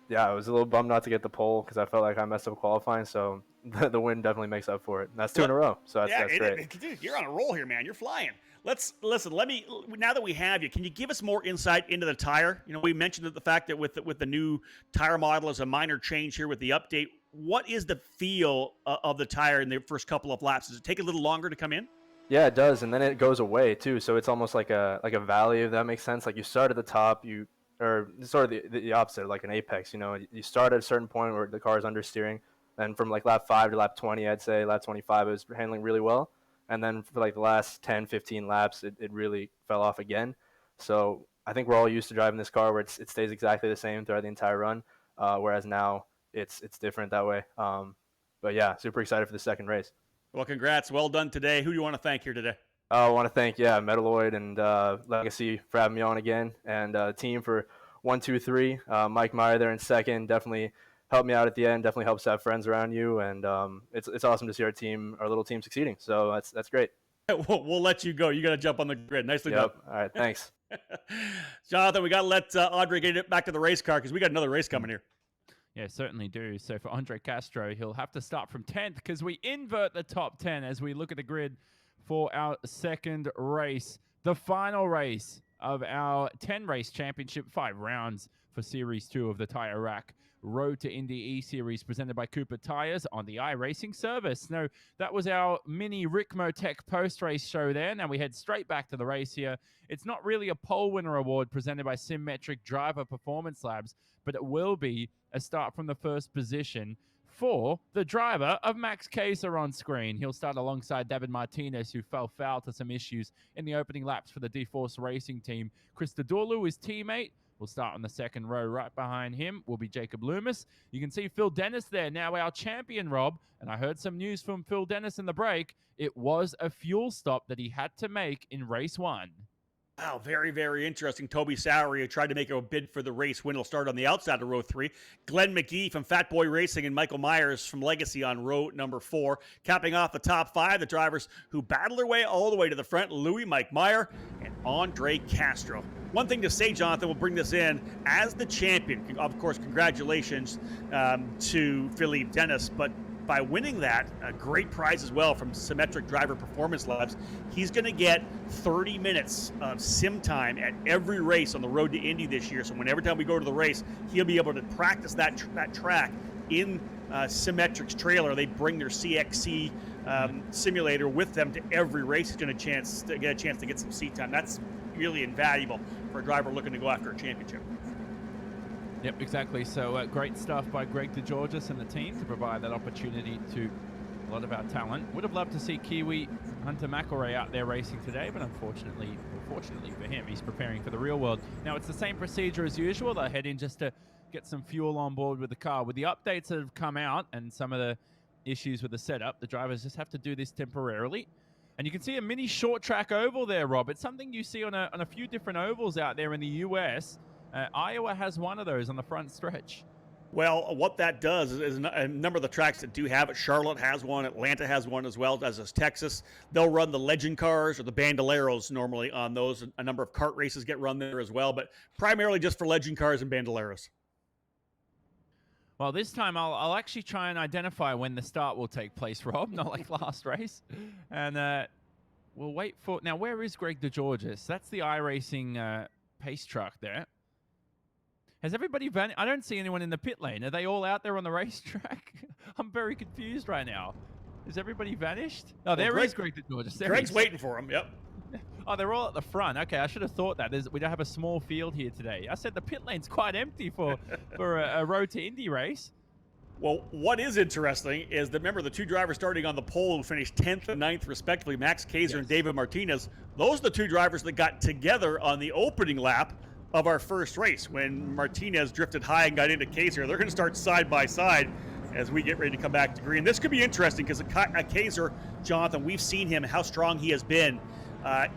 yeah, I was a little bummed not to get the pole because I felt like I messed up qualifying. So the win definitely makes up for it. And that's 2 in a row. So that's great.
Dude, you're on a roll here, man. You're flying. Let's listen. Now that we have you, can you give us more insight into the tire? You know, we mentioned the fact that with the new tire model is a minor change here with the update. What is the feel of the tire in the first couple of laps? Does it take a little longer to come in?
Yeah, it does, and then it goes away too. So it's almost like a valley, if that makes sense. Like you start at the top, or sort of the opposite, like an apex. You know, you start at a certain point where the car is understeering, and from like lap 5 to lap 20, I'd say lap 25 it was handling really well, and then for like the last 10, 15 laps, it really fell off again. So I think we're all used to driving this car where it stays exactly the same throughout the entire run, whereas now it's different that way. But yeah, super excited for the second race.
Well, congrats. Well done today. Who do you want to thank here today?
I want to thank, Metalloid and Legacy for having me on again, and the team for 1, 2, 3. Mike Meyer there in second definitely helped me out at the end. Definitely helps to have friends around you, and it's awesome to see our little team succeeding. So that's great.
We'll let you go. You got to jump on the grid. Nicely done.
All right, thanks.
Jonathan, we got to let Andre get it back to the race car because we got another race coming here.
Yeah, certainly do. So for Andre Castro, he'll have to start from 10th because we invert the top 10 as we look at the grid for our second race, the final race of our 10-race championship, 5 rounds for Series 2 of the Tire Rack Road to Indy eSeries presented by Cooper Tires on the iRacing service. Now, that was our mini Ricmo Tech post-race show there. Now we head straight back to the race here. It's not really a pole winner award presented by Symmetric Driver Performance Labs, but it will be a start from the first position for the driver of Max Kaiser on screen. He'll start alongside David Martinez, who fell foul to some issues in the opening laps for the D-Force Racing team. Kristen Dooley, his teammate, will start on the second row. Right behind him will be Jacob Loomis. You can see Phil Dennis there, now our champion, Rob. And I heard some news from Phil Dennis in the break. It was a fuel stop that he had to make in race 1.
Wow, very, very interesting. Toby Sowery tried to make a bid for the race win. Will start on the outside of row 3. Glenn Mcgee from Fat Boy Racing and Michael Myers from Legacy on row number 4. Capping off the top 5, the drivers who battle their way all the way to the front, Louis, Mike Meyer, and Andre Castro. One thing to say, Jonathan, we'll bring this in as the champion. Of course, congratulations to Philippe Dennis, but by winning that, a great prize as well from Symmetric Driver Performance Labs. He's going to get 30 minutes of sim time at every race on the road to Indy this year. So every time we go to the race, he'll be able to practice that track in Symmetric's trailer. They bring their CXC simulator with them to every race. He's going to get a chance to get some seat time. That's really invaluable for a driver looking to go after a championship.
Yep, exactly. So great stuff by Greg DeGeorgis and the team to provide that opportunity to a lot of our talent. Would have loved to see Kiwi Hunter McElroy out there racing today, but unfortunately for him, he's preparing for the real world. Now, it's the same procedure as usual. They'll head in just to get some fuel on board with the car. With the updates that have come out and some of the issues with the setup, the drivers just have to do this temporarily. And you can see a mini short track oval there, Rob. It's something you see on a few different ovals out there in the U.S., Iowa has one of those on the front stretch.
Well, what that does is a number of the tracks that do have it. Charlotte has one. Atlanta has one as well, as does Texas. They'll run the legend cars or the bandoleros normally on those. A number of kart races get run there as well, but primarily just for legend cars and bandoleros.
Well, this time I'll actually try and identify when the start will take place, Rob, not like last race. And we'll wait for... Now, where is Greg DeGeorgis? That's the iRacing pace truck there. Has everybody vanished? I don't see anyone in the pit lane. Are they all out there on the racetrack? I'm very confused right now. Is everybody vanished? Oh, there is Greg DeGeorgis.
Greg's waiting for him, yep.
Oh, they're all at the front. Okay, I should have thought that. We don't have a small field here today. I said the pit lane's quite empty for a Road to Indy race.
Well, what is interesting is that, remember, the two drivers starting on the pole who finished 10th and 9th respectively, Max Kaiser and David Martinez, those are the two drivers that got together on the opening lap of our first race. When Martinez drifted high and got into Kaiser, they're going to start side by side as we get ready to come back to green. This could be interesting because Kaiser, Jonathan, we've seen him, how strong he has been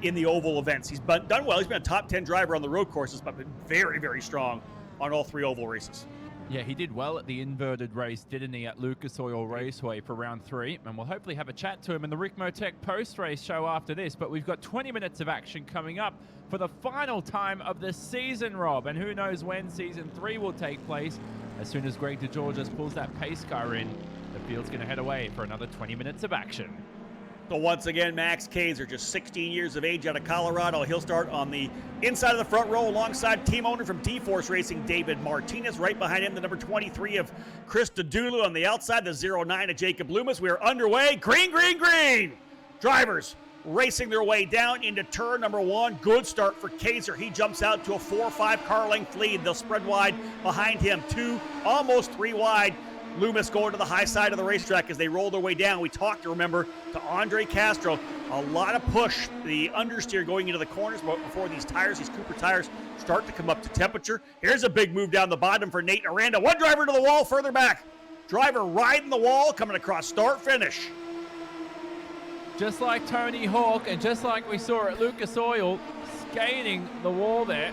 in the oval events. He's done well. He's been a top 10 driver on the road courses, but been very, very strong on all 3 oval races.
Yeah, he did well at the inverted race, didn't he, at Lucas Oil Raceway for round 3. And we'll hopefully have a chat to him in the Ricmo Tech post-race show after this. But we've got 20 minutes of action coming up for the final time of the season, Rob. And who knows when season 3 will take place. As soon as Greg DeGeorges pulls that pace car in, the field's going to head away for another 20 minutes of action.
So once again, Max Kaiser, just 16 years of age out of Colorado. He'll start on the inside of the front row alongside team owner from D-Force Racing, David Martinez. Right behind him, the number 23 of Kristen Dooley. On the outside, the 09 of Jacob Loomis. We are underway. Green, green, green! Drivers racing their way down into turn number 1. Good start for Kaiser. He jumps out to a 4-5 car length lead. They'll spread wide behind him. 2, almost 3 wide. Loomis going to the high side of the racetrack as they roll their way down. We talked, remember, to Andre Castro. A lot of push, the understeer going into the corners before these tires, these Cooper tires, start to come up to temperature. Here's a big move down the bottom for Nate Aranda. One driver to the wall further back. Driver riding the wall, coming across start, finish.
Just like Tony Hawk and just like we saw at Lucas Oil, skating the wall there.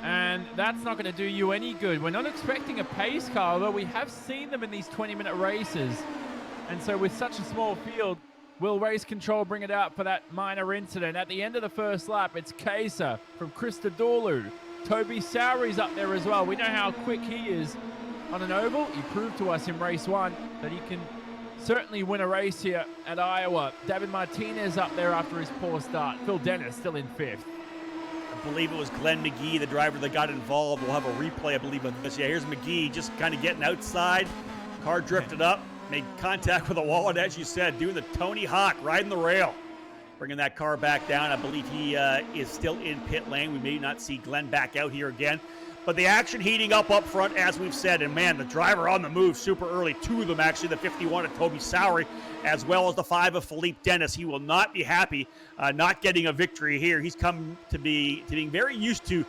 And that's not going to do you any good. We're not expecting a pace car, although we have seen them in these 20-minute races. And so with such a small field, will race control bring it out for that minor incident? At the end of the first lap, it's Kaiser from Kristen Dooley. Toby Sowery's up there as well. We know how quick he is on an oval. He proved to us in race 1 that he can certainly win a race here at Iowa. David Martinez up there after his poor start. Phil Dennis still in 5th.
I believe it was Glenn Mcgee, the driver that got involved. We'll have a replay, I believe, of this. Yeah, here's Mcgee just kind of getting outside. Car drifted up, made contact with the wall, and as you said, doing the Tony Hawk, riding the rail. Bringing that car back down. I believe he is still in pit lane. We may not see Glenn back out here again. But the action heating up front, as we've said. And, man, the driver on the move super early. 2 of them, actually, the 51 of Toby Sowery, as well as the 5 of Philippe Dennis. He will not be happy not getting a victory here. He's come to being very used to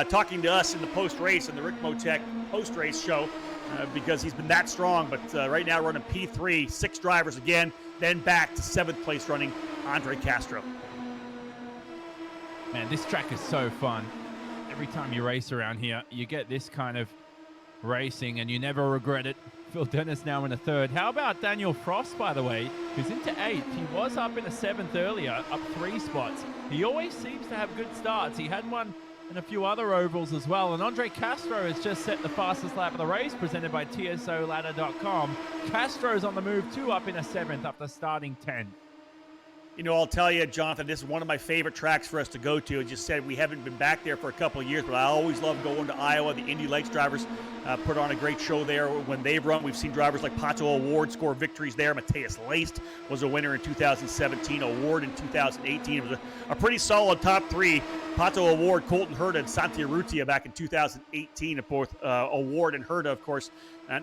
talking to us in the post-race, in the Rick Motek post-race show, because he's been that strong. But right now running P3, 6 drivers again, then back to 7th place running Andre Castro.
Man, this track is so fun. Every time you race around here, you get this kind of racing and you never regret it. Phil Dennis now in a 3rd. How about Daniel Frost, by the way, who's into 8th? He was up in a 7th earlier, up 3 spots. He always seems to have good starts. He had one in a few other ovals as well. And Andre Castro has just set the fastest lap of the race, presented by TSOladder.com. Castro's on the move too, up in a 7th after starting 10th.
You know, I'll tell you, Jonathan, this is one of my favorite tracks for us to go to. As you said, we haven't been back there for a couple of years, but I always love going to Iowa. The Indy Lights drivers put on a great show there when they've run. We've seen drivers like Pato Award score victories there. Mateus Laced was a winner in 2017. Award in 2018. It was a pretty solid top 3. Pato Award, Colton Herta, and Santi Urrutia back in 2018. Both Award and Herta, of course,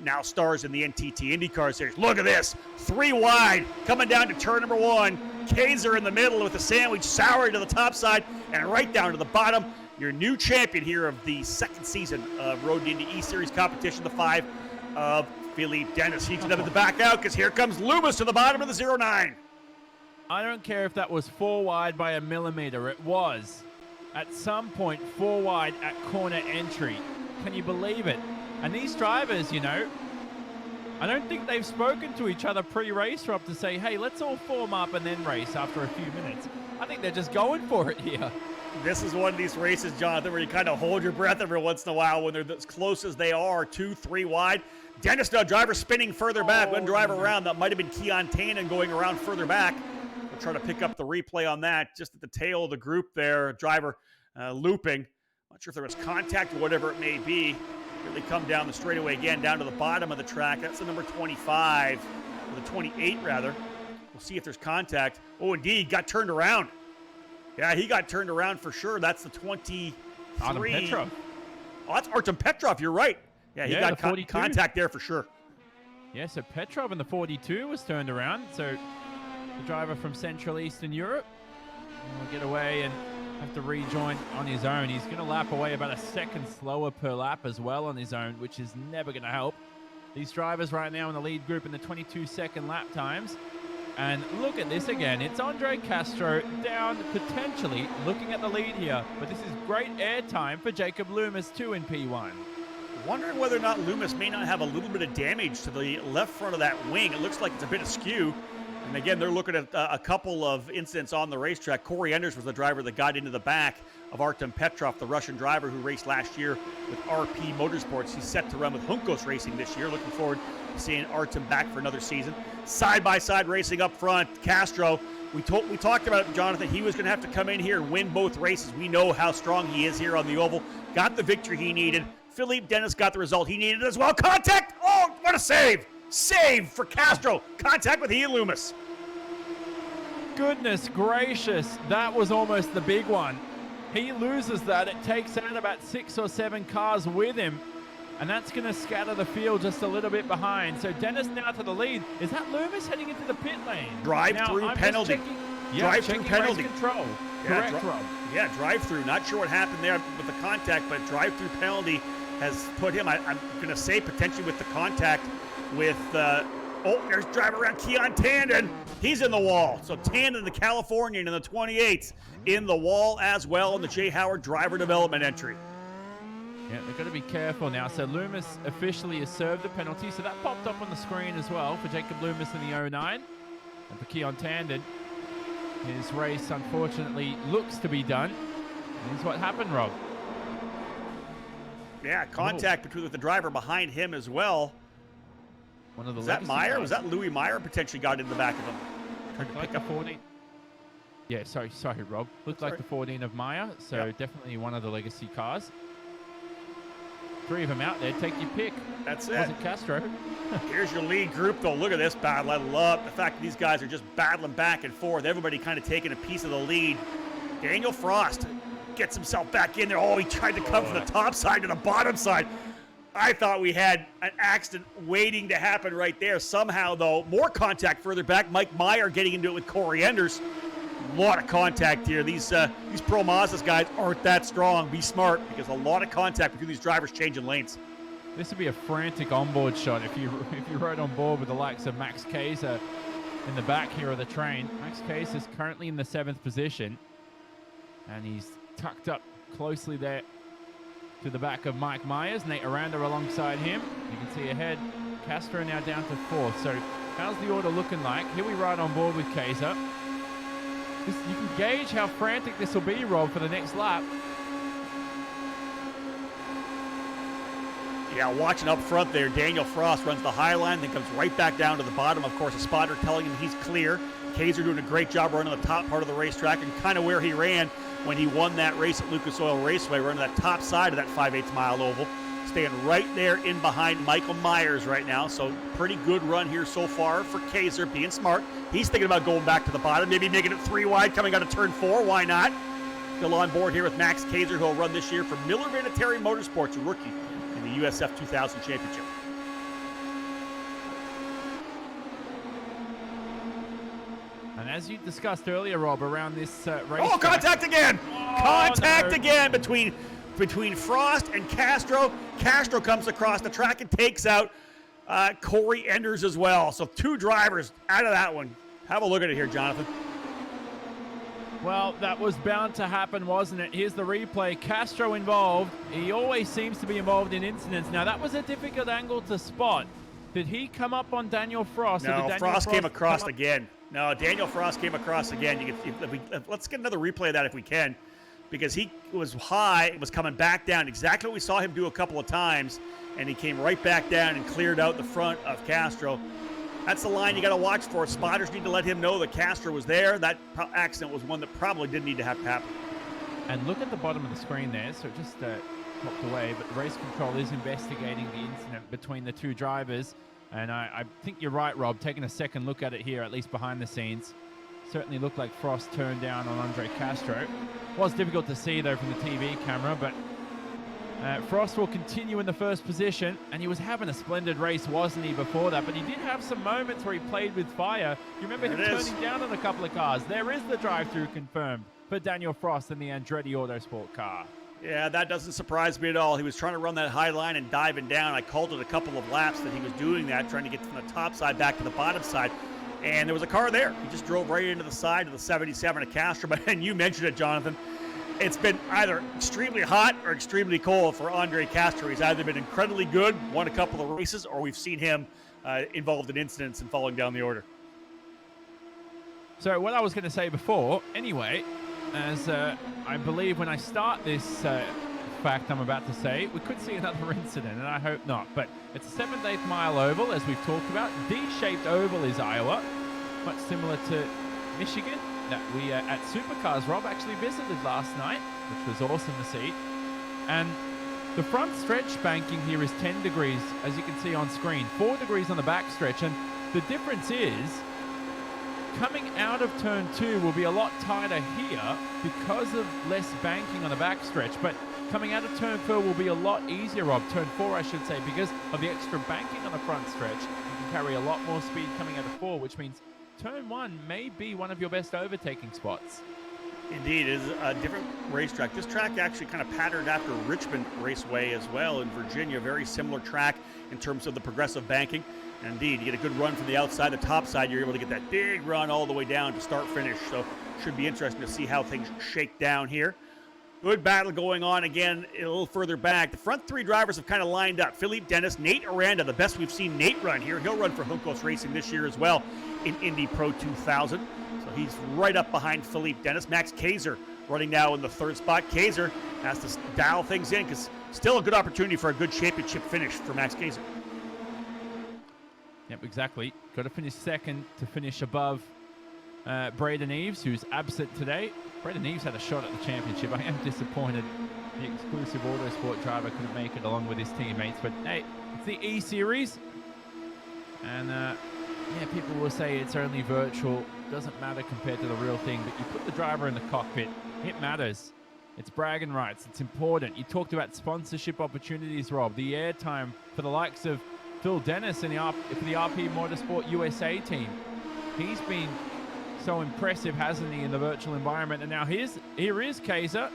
now stars in the NTT IndyCar Series. Look at this. 3 wide, coming down to turn number 1. Kaiser in the middle with a sandwich, Sowery to the top side, and right down to the bottom. Your new champion here of the 2nd season of Road to Indy eSeries competition, the 5 of Philippe Dennis. He's going to back out because here comes Loomis to the bottom of the 09.
I don't care if that was 4 wide by a millimeter. It was, at some point, 4 wide at corner entry. Can you believe it? And these drivers, you know, I don't think they've spoken to each other pre-race up to say, hey, let's all form up and then race after a few minutes. I think they're just going for it here.
This is one of these races, Jonathan, where you kind of hold your breath every once in a while when they're as close as they are, 2, 3 wide. Dennis, now driver spinning further back. One driver around. That might have been Keon Tannen going around further back. We'll try to pick up the replay on that. Just at the tail of the group there, driver looping. Not sure if there was contact or whatever it may be. Really come down the straightaway again, down to the bottom of the track. That's the number 25, or the 28 rather. We'll see if there's contact. Oh, indeed, got turned around. Yeah, he got turned around for sure. That's the 23.
Artem Petrov.
Oh, that's Artem Petrov. You're right. Yeah, he got contact there for sure.
Yeah, so Petrov in the 42 was turned around. So the driver from Central Eastern Europe will get away and have to rejoin on his own. He's going to lap away about a second slower per lap as well on his own, which is never going to help. These drivers right now in the lead group in the 22-second lap times. And look at this again. It's Andre Castro down potentially, looking at the lead here. But this is great air time for Jacob Loomis too in P1.
Wondering whether or not Loomis may not have a little bit of damage to the left front of that wing. It looks like it's a bit askew. And again, they're looking at a couple of incidents on the racetrack. Corey Enders was the driver that got into the back of Artem Petrov, the Russian driver who raced last year with RP Motorsports. He's set to run with Juncos Racing this year. Looking forward to seeing Artem back for another season. Side-by-side racing up front. Castro, we talked about Jonathan. He was going to have to come in here and win both races. We know how strong he is here on the oval. Got the victory he needed. Philippe Dennis got the result he needed as well. Contact! Oh, what a save! Save for Castro. Contact with Ian Loomis.
Goodness gracious, that was almost the big one. He loses that. It takes out about 6 or 7 cars with him, and that's going to scatter the field just a little bit behind. So Dennis now to the lead. Is that Loomis heading into the pit lane?
Drive-through penalty. Drive-through penalty.
Race control.
Yeah,
Correct, Rob.
Yeah, drive-through. Not sure what happened there with the contact, but drive-through penalty has put him, I'm going to say, potentially with the contact with, there's driver around Keon Tandon. He's in the wall. So Tandon, the Californian, in the 28th, in the wall as well in the Jay Howard driver development entry.
Yeah, they've got to be careful now. So Loomis officially has served the penalty. So that popped up on the screen as well for Jacob Loomis in the 09. And for Keon Tandon, his race unfortunately looks to be done. And here's what happened, Rob.
Yeah, contact with the driver behind him as well.
One of the
Was that Meyer?
guys.
Was that Louis Meyer potentially got in the back of him?
Trying to pick up 14. Yeah, sorry, Rob. Looked like the 14 of Meyer, so definitely one of the legacy cars. 3 of them out there. Take your pick.
That's it.
Was it Castro?
Here's your lead group, though. Look at this battle. I love the fact that these guys are just battling back and forth. Everybody kind of taking a piece of the lead. Daniel Frost gets himself back in there. Oh, he tried to come from the top side to the bottom side. I thought we had an accident waiting to happen right there. Somehow, though, more contact further back. Mike Meyer getting into it with Corey Enders. A lot of contact here. These Pro Mazdas guys aren't that strong. Be smart, because a lot of contact between these drivers changing lanes.
This would be a frantic onboard shot if you rode on board with the likes of Max Kaiser in the back here of the train. Max Kaiser is currently in the 7th position, and he's tucked up closely there to the back of Mike Myers. Nate Aranda alongside him. You can see ahead, Castro now down to 4th. So how's the order looking like? Here we ride on board with Kaiser. You can gauge how frantic this will be, Rob, for the next lap.
Yeah, watching up front there, Daniel Frost runs the high line, then comes right back down to the bottom. Of course, a spotter telling him he's clear. Kaiser doing a great job running the top part of the racetrack, and kind of where he ran when he won that race at Lucas Oil Raceway, running that top side of that 5/8 mile oval. Staying right there in behind Michael Myers right now. So pretty good run here so far for Kaiser, being smart. He's thinking about going back to the bottom, maybe making it 3 wide coming out of turn 4. Why not? Still on board here with Max Kaiser, who'll run this year for Miller Vinatieri Motorsports, a rookie in the USF 2000 Championship.
And as you discussed earlier, Rob, around this race.
Oh, contact again!
Oh,
Contact
no.
again between Frost and Castro. Castro comes across the track and takes out Corey Enders as well. So 2 drivers out of that one. Have a look at it here, Jonathan.
Well, that was bound to happen, wasn't it? Here's the replay. Castro involved. He always seems to be involved in incidents. Now, that was a difficult angle to spot. Did he come up on Daniel Frost?
No, Frost came across again. No, Daniel Frost came across again. Let's get another replay of that if we can, because he was high, was coming back down. Exactly what we saw him do a couple of times, and he came right back down and cleared out the front of Castro. That's the line you got to watch for. Spotters need to let him know that Castro was there. That accident was one that probably didn't need to have to happen.
And look at the bottom of the screen there. So it just popped away, but the race control is investigating the incident between the 2 drivers. And I think you're right, Rob, taking a second look at it here, at least behind the scenes. Certainly looked like Frost turned down on Andre Castro. Was difficult to see, though, from the TV camera, but Frost will continue in the 1st position, and he was having a splendid race, wasn't he, before that? But he did have some moments where he played with fire. You remember him turning down on a couple of cars. There is the drive-through confirmed for Daniel Frost in the Andretti Autosport car.
Yeah, that doesn't surprise me at all. He was trying to run that high line and diving down. I called it a couple of laps that he was doing that, trying to get from the top side back to the bottom side. And there was a car there. He just drove right into the side of the 77 of Castro. And you mentioned it, Jonathan. It's been either extremely hot or extremely cold for Andre Castro. He's either been incredibly good, won a couple of races, or we've seen him involved in incidents and falling down the order.
So what I was going to say before, anyway, as I believe when I start this fact I'm about to say, we could see another incident, and I hope not. But it's a 7/8 mile oval, as we've talked about. D-shaped oval is Iowa, much similar to Michigan that we at Supercars Rob actually visited last night, which was awesome to see. And the front stretch banking here is 10 degrees, as you can see on screen, 4 degrees on the back stretch. And the difference is, coming out of turn 2 will be a lot tighter here because of less banking on the back stretch. But coming out of turn 4 will be a lot easier, Rob. Turn 4, I should say, because of the extra banking on the front stretch. You can carry a lot more speed coming out of 4, which means turn 1 may be one of your best overtaking spots.
Indeed, it is a different racetrack. This track actually kind of patterned after Richmond Raceway as well in Virginia. Very similar track in terms of the progressive banking. And indeed, you get a good run from the outside. The top side, you're able to get that big run all the way down to start-finish. So should be interesting to see how things shake down here. Good battle going on again a little further back. The front 3 drivers have kind of lined up. Philippe Dennis, Nate Aranda, the best we've seen Nate run here. He'll run for Juncos Racing this year as well in Indy Pro 2000. So he's right up behind Philippe Dennis. Max Kaiser running now in the 3rd spot. Kaiser has to dial things in because still a good opportunity for a good championship finish for Max Kaiser.
Yep, exactly. Got to finish 2nd to finish above Braden Eves, who's absent today. Braden Eves had a shot at the championship. I am disappointed the exclusive Autosport driver couldn't make it along with his teammates. But hey, it's the eSeries. And yeah, people will say it's only virtual. Doesn't matter compared to the real thing. But you put the driver in the cockpit, it matters. It's bragging rights. It's important. You talked about sponsorship opportunities, Rob. The airtime for the likes of Phil Dennis and for the RP Motorsport USA team. He's been so impressive, hasn't he, in the virtual environment? And now here is Kaiser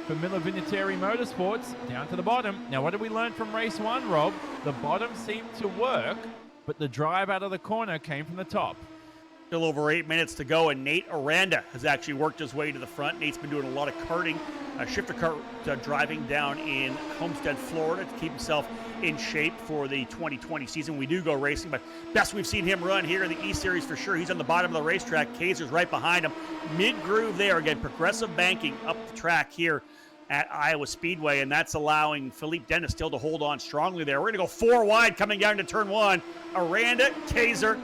for Miller Vinatieri Motorsports down to the bottom. Now, what did we learn from race 1, Rob? The bottom seemed to work, but the drive out of the corner came from the top.
Still over 8 minutes to go, and Nate Aranda has actually worked his way to the front. Nate's been doing a lot of karting, shifter kart driving down in Homestead, Florida to keep himself in shape for the 2020 season. We do go racing, but best we've seen him run here in the eSeries for sure. He's on the bottom of the racetrack. Kaiser's right behind him. Mid-groove there. Again, progressive banking up the track here at Iowa Speedway, and that's allowing Philippe Dennis still to hold on strongly there. We're going to go 4 wide coming down to turn 1. Aranda, Kaiser,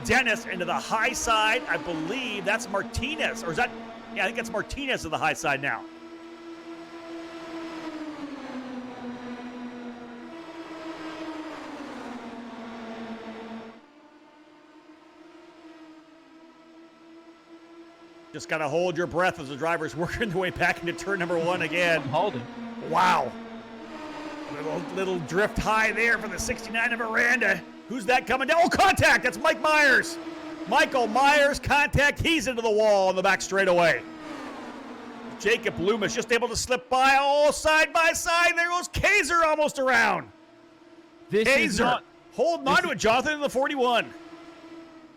Dennis into the high side. I believe that's Martinez. Or is that? Yeah, I think that's Martinez to the high side now. Just got to hold your breath as the driver's working their way back into turn number 1 again.
I'm holding.
Wow. Little drift high there for the 69 of Aranda. Who's that coming down? Oh, contact! That's Mike Myers. Michael Myers, contact. He's into the wall on the back straightaway. Jacob Loomis just able to slip by. Oh, side by side. There goes Kaiser almost around. Kaiser holding on to it, Jonathan, in the 41.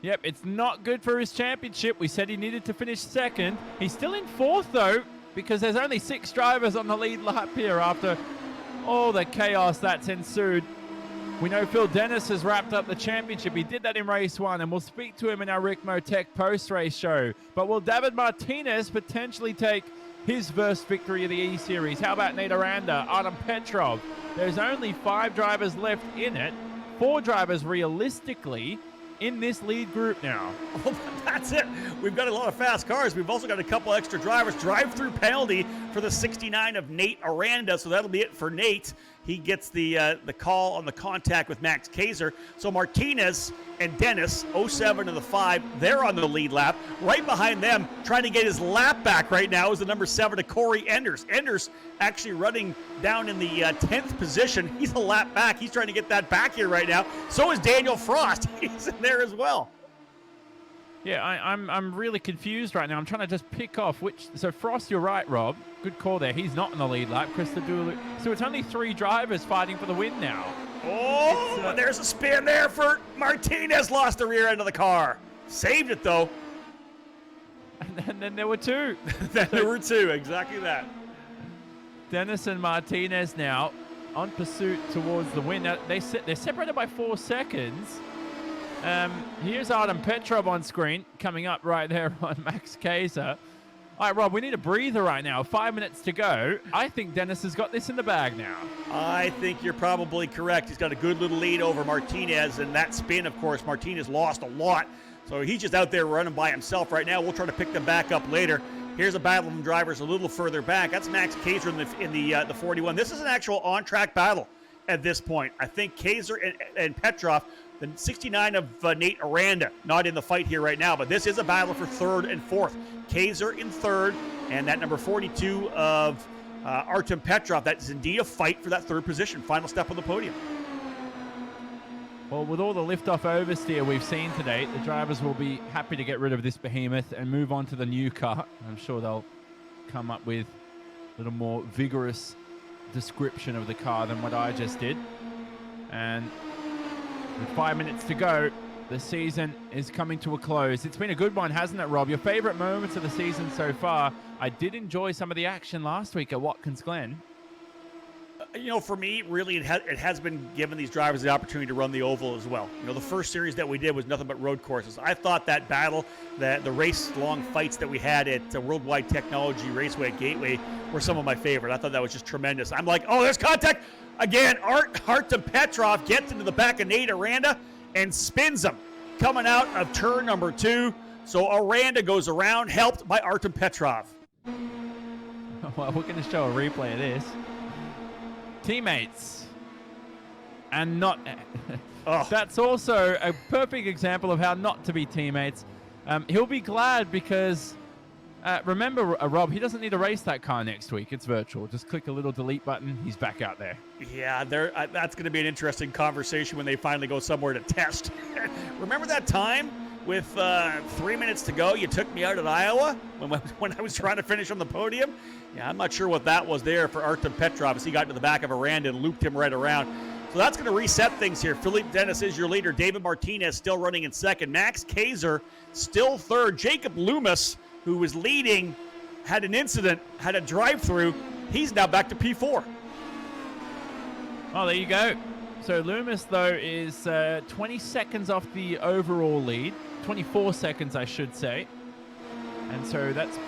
Yep, it's not good for his championship. We said he needed to finish 2nd. He's still in 4th, though, because there's only 6 drivers on the lead lap here after all the chaos that's ensued. We know Phil Dennis has wrapped up the championship. He did that in race 1, and we'll speak to him in our Rick Motec post-race show. But will David Martinez potentially take his first victory of the E-Series? How about Nate Aranda, Adam Petrov? There's only 5 drivers left in it. 4 drivers realistically in this lead group now.
Well, that's it. We've got a lot of fast cars. We've also got a couple extra drivers. Drive-through penalty for the 69 of Nate Aranda, so that'll be it for Nate. He gets the call on the contact with Max Kaiser. So Martinez and Dennis, 07 and the 5, they're on the lead lap. Right behind them, trying to get his lap back right now, is the number 7 to Corey Enders. Enders actually running down in the 10th position. He's a lap back. He's trying to get that back here right now. So is Daniel Frost. He's in there as well.
Yeah, I'm really confused right now. I'm trying to just pick off which. So Frost, you're right, Rob. Good call there. He's not in the lead lap. Kristen Dooley. So it's only 3 drivers fighting for the win now.
Oh, there's a spin there for Martinez. Lost the rear end of the car. Saved it though.
And then there were 2.
Then there were 2. Exactly that.
Dennis and Martinez now on pursuit towards the win. Now, they're separated by 4 seconds. Here's Artem Petrov on screen, coming up right there on Max Kaiser. All right, Rob, we need a breather right now. 5 minutes to go. I think Dennis has got this in the bag now.
I think you're probably correct. He's got a good little lead over Martinez, and that spin, of course, Martinez lost a lot. So he's just out there running by himself right now. We'll try to pick them back up later. Here's a battle of drivers a little further back. That's Max Kaiser in the 41. This is an actual on-track battle at this point. I think Kaiser and Petrov, the 69 of Nate Aranda, not in the fight here right now, but this is a battle for third and fourth. Kaiser in third, and that number 42 of Artem Petrov. That is indeed a fight for that third position. Final step on the podium.
Well, with all the liftoff oversteer we've seen today, the drivers will be happy to get rid of this behemoth and move on to the new car. I'm sure they'll come up with a little more vigorous description of the car than what I just did. And with 5 minutes to go, the season is coming to a close. It's been a good one, hasn't it, Rob? Your favorite moments of the season so far. I did enjoy some of the action last week at Watkins Glen.
You know, for me, really, it has been giving these drivers the opportunity to run the oval as well. You know, the first series that we did was nothing but road courses. I thought that battle, the race-long fights that we had at Worldwide Technology Raceway at Gateway were some of my favorite. I thought that was just tremendous. I'm like, oh, there's contact. Again, Artem Petrov gets into the back of Nate Aranda and spins him coming out of turn number 2. So Aranda goes around, helped by Artem Petrov.
Well, we're going to show a replay of this. Teammates. And not... That's also a perfect example of how not to be teammates. He'll be glad because... remember, Rob, he doesn't need to race that car next week. It's virtual. Just click a little delete button. He's back out there.
Yeah, that's going to be an interesting conversation when they finally go somewhere to test. Remember that time with 3 minutes to go, you took me out at Iowa when I was trying to finish on the podium? Yeah, I'm not sure what that was there for Artem Petrov as he got to the back of Aranda and looped him right around. So that's going to reset things here. Philippe Dennis is your leader. David Martinez still running in second. Max Kaiser still third. Jacob Loomis, who was leading, had an incident, had a drive-through. He's now back to P4.
Oh, there you go. So Loomis, though, is 20 seconds off the overall lead. 24 seconds, I should say. And so that's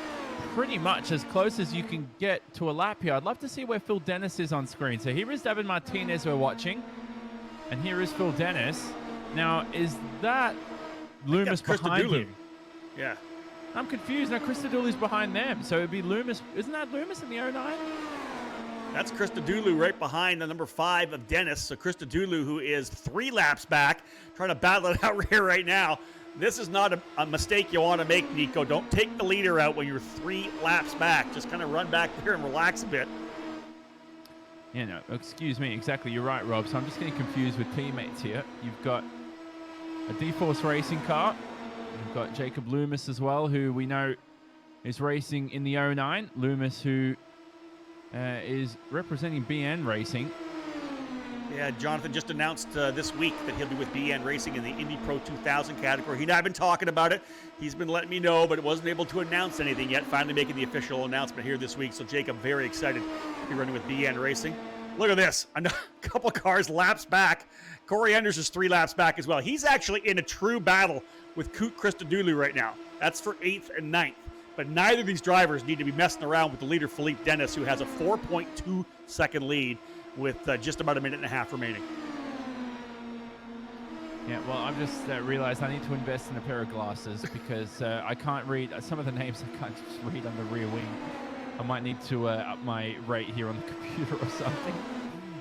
pretty much as close as you can get to a lap here. I'd love to see where Phil Dennis is on screen. So here is David Martinez we're watching. And here is Phil Dennis. Now, is that Loomis behind him?
Yeah.
I'm confused. Now, Kristen Dooley's behind them. So it'd be Loomis. Isn't that Loomis in the 09?
That's Kristen Dooley right behind the number 5 of Dennis. So Kristen Dooley, who is 3 laps back, trying to battle it out here right now. This is not a mistake you want to make, Nico. Don't take the leader out when you're 3 laps back. Just kind of run back there and relax a bit.
Yeah, no, excuse me. Exactly. You're right, Rob. So I'm just getting confused with teammates here. You've got a D-Force racing car. You've got Jacob Loomis as well, who we know is racing in the 09. Loomis, who is representing BN Racing.
Yeah, Jonathan just announced this week that he'll be with BN Racing in the Indy Pro 2000 category. He and I have been talking about it. He's been letting me know, but wasn't able to announce anything yet. Finally making the official announcement here this week. So Jacob, very excited to be running with BN Racing. Look at this. A couple cars laps back. Corey Enders is 3 laps back as well. He's actually in a true battle with Kristen Dooley right now. That's for 8th and 9th. But neither of these drivers need to be messing around with the leader, Philippe Dennis, who has a 4.2 second lead with just about a minute and a half remaining.
Yeah, well, I've just realized I need to invest in a pair of glasses because I can't read some of the names. I can't just read on the rear wing. I might need to up my rate here on the computer or something.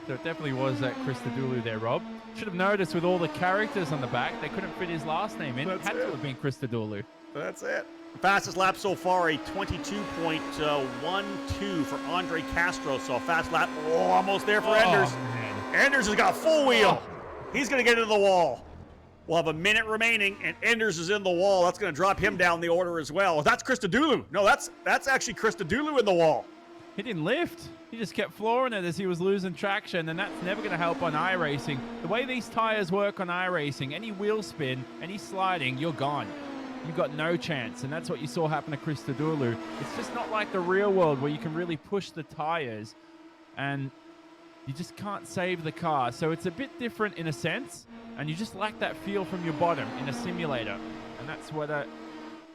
So it definitely was Krista Dooley there, Rob. Should have noticed with all the characters on the back, they couldn't fit his last name in. It had to have been Krista Dooley.
That's it. Fastest lap so far, a 22.12 for Andre Castro. So a fast lap. Oh, almost there for Enders.
Man.
Enders has got a full wheel. He's going to get into the wall. We'll have a minute remaining, and Enders is in the wall. That's going to drop him down the order as well. That's Krista Dooley. No, that's actually Krista Dooley in the wall.
He didn't lift. He just kept flooring it as he was losing traction, and that's never going to help on iRacing. The way these tires work on iRacing, any wheel spin, any sliding, you're gone. You've got no chance, and that's what you saw happen to Krista Dooley. It's just not like the real world where you can really push the tires, and you just can't save the car. So it's a bit different in a sense, and you just lack that feel from your bottom in a simulator. And that's what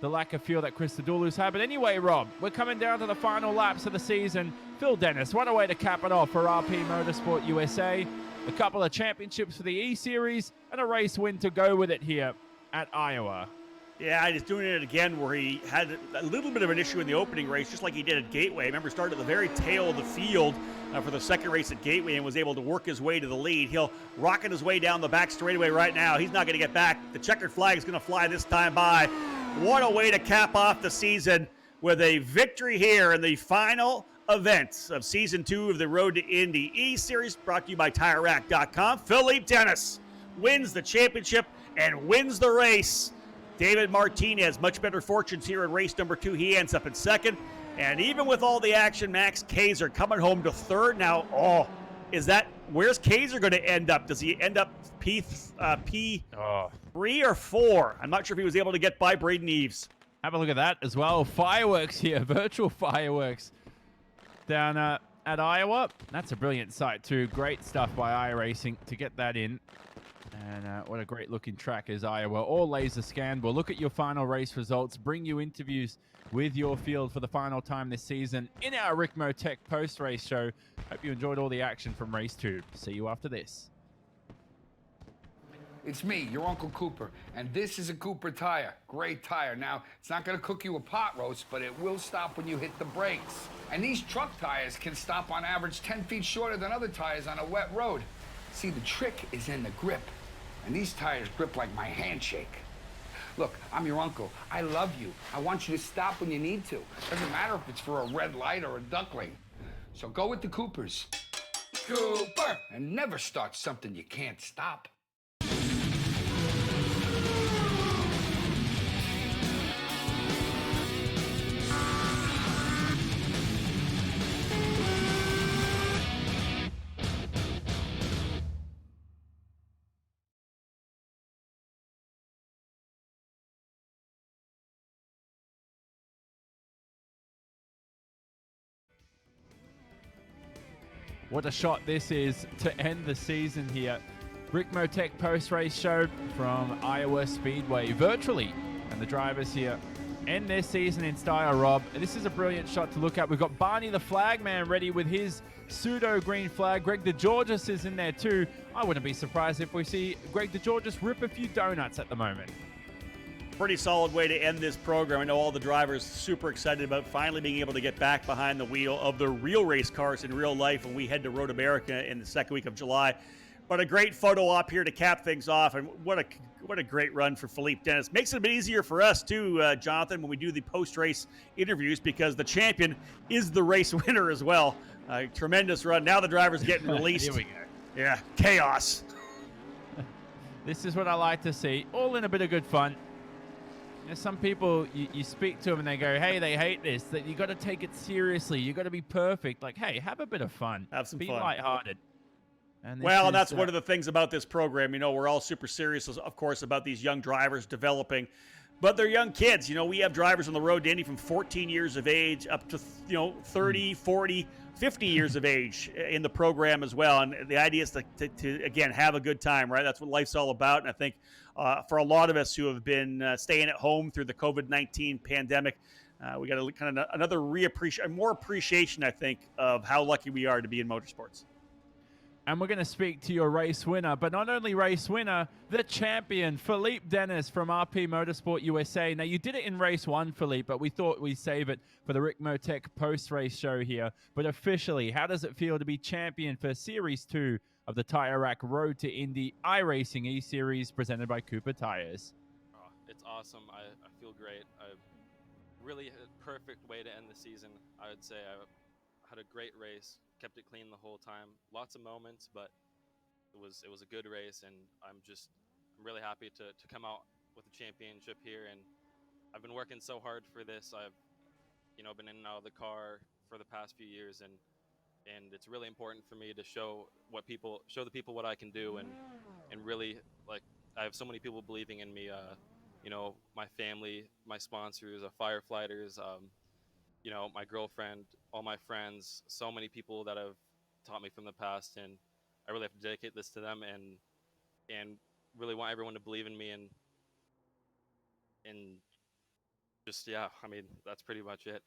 the lack of feel that Kristen Dooley's had. But anyway, Rob, we're coming down to the final laps of the season. Phil Dennis, what a way to cap it off for RP Motorsport USA. A couple of championships for the eSeries and a race win to go with it here at Iowa.
Yeah, he's doing it again where he had a little bit of an issue in the opening race, just like he did at Gateway. I remember started at the very tail of the field for the second race at Gateway and was able to work his way to the lead. He'll rocket his way down the back straightaway right now. He's not going to get back. The checkered flag is going to fly this time by. What a way to cap off the season with a victory here in the final events of Season 2 of the Road to Indy eSeries, brought to you by TireRack.com. Philippe Dennis wins the championship and wins the race. David Martinez, much better fortunes here in race number 2. He ends up in second. And even with all the action, Max Kaiser coming home to third. Now, where's Kaiser going to end up? Does he end up P3 or 4? I'm not sure if he was able to get by Braden Eves.
Have a look at that as well. Fireworks here, virtual fireworks down at Iowa. That's a brilliant sight too. Great stuff by iRacing to get that in. And what a great looking track is Iowa. All laser scanned. We'll look at your final race results, bring you interviews with your field for the final time this season in our Rick Motec post-race show. Hope you enjoyed all the action from race 2. See you after this.
It's me, your Uncle Cooper, and this is a Cooper tire. Great tire. Now, it's not going to cook you a pot roast, but it will stop when you hit the brakes. And these truck tires can stop on average 10 feet shorter than other tires on a wet road. See, the trick is in the grip. And these tires grip like my handshake. Look, I'm your uncle. I love you. I want you to stop when you need to. Doesn't matter if it's for a red light or a duckling. So go with the Coopers. Cooper! And never start something you can't stop.
What a shot this is to end the season here. Rick Motec post-race show from Iowa Speedway virtually. And the drivers here end their season in style, Rob. This is a brilliant shot to look at. We've got Barney the Flagman ready with his pseudo-green flag. Greg DeGeorgis is in there too. I wouldn't be surprised if we see Greg DeGeorgis rip a few donuts at the moment.
Pretty solid way to end this program. I know all the drivers super excited about finally being able to get back behind the wheel of the real race cars in real life when we head to Road America in the second week of July. But a great photo op here to cap things off, and what a great run for Philippe Dennis. Makes it a bit easier for us too, Jonathan, when we do the post-race interviews, because the champion is the race winner as well. Tremendous run. Now the driver's getting released.
Here we go.
Yeah, chaos.
This is what I like to see. All in a bit of good fun. You know, some people, you speak to them and they go, hey, they hate this. That you got to take it seriously. You got to be perfect. Like, hey, have a bit of fun.
Have some
be
fun.
Be lighthearted. And
that's one of the things about this program. You know, we're all super serious, of course, about these young drivers developing. But they're young kids. You know, we have drivers on the road to Indy from 14 years of age up to, 30, 40, 50 years of age in the program as well. And the idea is to again, have a good time, right? That's what life's all about. And I think for a lot of us who have been staying at home through the COVID-19 pandemic, we got to kind of another more appreciation, I think, of how lucky we are to be in motorsports.
And we're going to speak to your race winner, but not only race winner, the champion, Philippe Dennis from RP Motorsport USA. Now, you did it in race 1, Philippe, but we thought we'd save it for the Rick Motec post-race show here. But officially, how does it feel to be champion for Series 2 of the Tire Rack Road to Indy iRacing eSeries presented by Cooper Tires?
Oh, it's awesome. I feel great. Really a perfect way to end the season. I would say I had a great race. Kept it clean the whole time. Lots of moments, but it was a good race, and I'm really happy to come out with a championship here. And I've been working so hard for this. I've been in and out of the car for the past few years, and it's really important for me to show the people what I can do, and really, like, I have so many people believing in me. My family, my sponsors, firefighters, my girlfriend, all my friends, so many people that have taught me from the past, and I really have to dedicate this to them. And really want everyone to believe in me and just, yeah, I mean, that's pretty much it.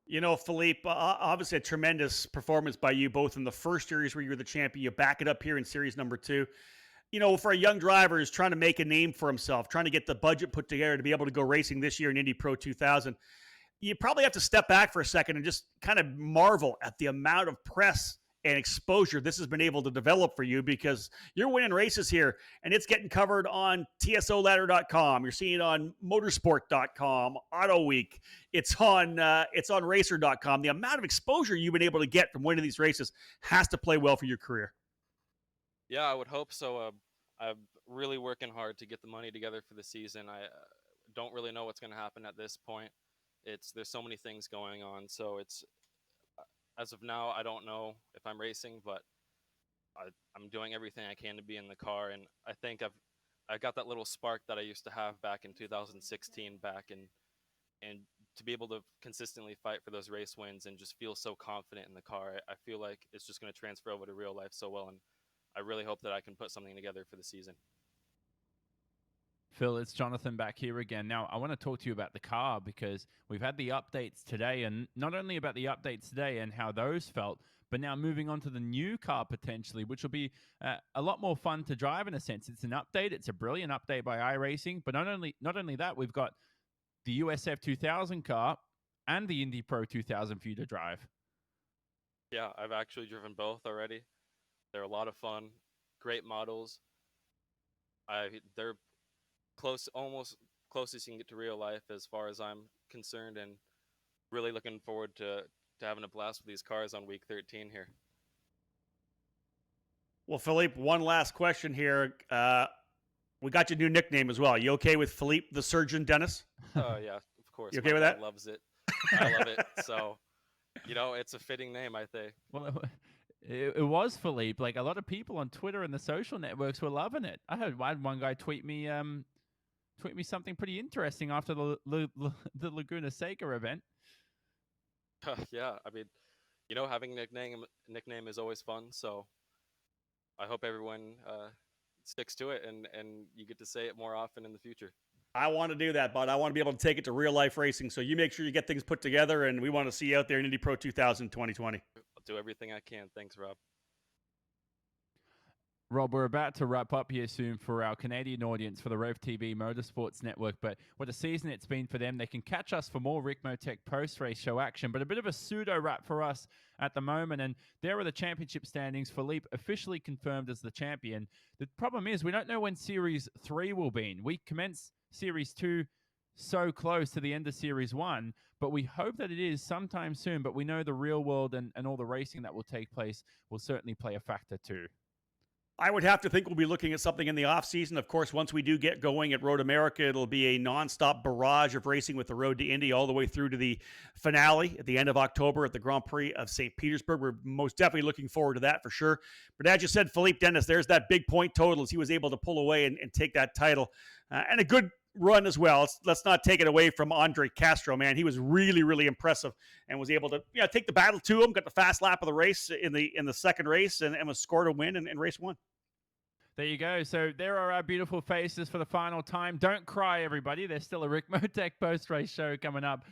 You know, Philippe, obviously a tremendous performance by you, both in the first series where you were the champion. You back it up here in series number 2. You know, for a young driver who's trying to make a name for himself, trying to get the budget put together to be able to go racing this year in Indy Pro 2000, you probably have to step back for a second and just kind of marvel at the amount of press and exposure this has been able to develop for you, because you're winning races here and it's getting covered on tsoladder.com. You're seeing it on motorsport.com, Auto Week. It's on racer.com. The amount of exposure you've been able to get from winning these races has to play well for your career.
Yeah, I would hope so. I'm really working hard to get the money together for the season. I don't really know what's going to happen at this point. There's so many things going on, so it's as of now, I don't know if I'm racing, but I'm doing everything I can to be in the car, and I think I got that little spark that I used to have back in 2016 back, and to be able to consistently fight for those race wins and just feel so confident in the car, I feel like it's just going to transfer over to real life so well, and I really hope that I can put something together for the season.
Phil, it's Jonathan back here again. Now, I want to talk to you about the car because we've had the updates today, and not only about the updates today and how those felt, but now moving on to the new car potentially, which will be a lot more fun to drive in a sense. It's an update. It's a brilliant update by iRacing, but not only that, we've got the USF 2000 car and the Indy Pro 2000 for you to drive.
Yeah, I've actually driven both already. They're a lot of fun, great models. They're almost closest you can get to real life as far as I'm concerned, and really looking forward to having a blast with these cars on week 13 here.
Well, Philippe, one last question here. We got your new nickname as well. You okay with Philippe the Surgeon Dennis?
Oh, yeah, of course.
You okay with that?
Loves it. I love it. So, it's a fitting name, I think.
Well, it was Philippe. Like, a lot of people on Twitter and the social networks were loving it. I had one guy tweet me something pretty interesting after the Laguna Seca event.
Yeah, I mean, having a nickname is always fun. So I hope everyone sticks to it and you get to say it more often in the future.
I want to do that, bud. I want to be able to take it to real life racing. So you make sure you get things put together, and we want to see you out there in Indy Pro 2000 2020.
I'll do everything I can. Thanks, Rob.
Rob, we're about to wrap up here soon for our Canadian audience for the Rev TV Motorsports Network, but what a season it's been for them. They can catch us for more Rick Motec post-race show action, but a bit of a pseudo-wrap for us at the moment, and there are the championship standings. Philippe officially confirmed as the champion. The problem is we don't know when Series 3 will be. We commence Series 2 so close to the end of Series 1, but we hope that it is sometime soon, but we know the real world and all the racing that will take place will certainly play a factor too.
I would have to think we'll be looking at something in the off-season. Of course, once we do get going at Road America, it'll be a nonstop barrage of racing with the Road to Indy all the way through to the finale at the end of October at the Grand Prix of St. Petersburg. We're most definitely looking forward to that for sure. But as you said, Philippe Dennis, there's that big point total as he was able to pull away and take that title. And a good run as well. Let's not take it away from Andre Castro, man. He was really, really impressive and was able to take the battle to him, got the fast lap of the race in the second race and was scored a win in race 1.
There you go. So there are our beautiful faces for the final time. Don't cry, everybody. There's still a Rick Motec post-race show coming up.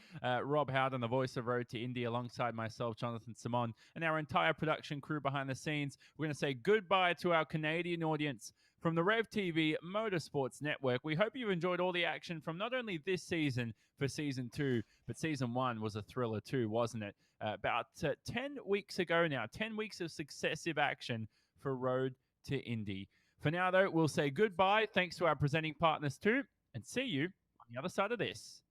Rob Howden, the voice of Road to Indy, alongside myself, Jonathan Simon, and our entire production crew behind the scenes. We're going to say goodbye to our Canadian audience from the Rev TV Motorsports Network. We hope you've enjoyed all the action from not only this season for Season 2, but Season 1 was a thriller too, wasn't it? About 10 weeks ago now, 10 weeks of successive action for Road to Indy. For now, though, we'll say goodbye. Thanks to our presenting partners, too, and see you on the other side of this.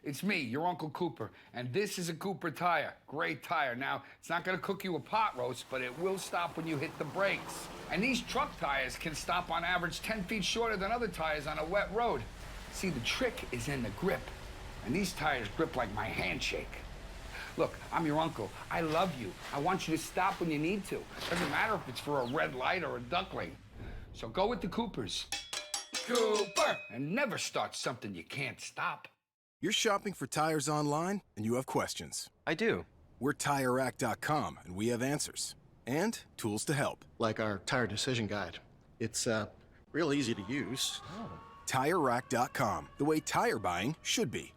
It's me, your Uncle Cooper, and this is a Cooper tire. Great tire. Now, it's not going to cook you a pot roast, but it will stop when you hit the brakes. And these truck tires can stop on average 10 feet shorter than other tires on a wet road. See, the trick is in the grip. And these tires grip like my handshake. Look, I'm your uncle. I love you. I want you to stop when you need to. Doesn't matter if it's for a red light or a duckling. So go with the Coopers. Cooper! And never start something you can't stop.
You're shopping for tires online, and you have questions.
I do.
We're TireRack.com, and we have answers. And tools to help.
Like our tire decision guide. It's real easy to use.
TireRack.com, the way tire buying should be.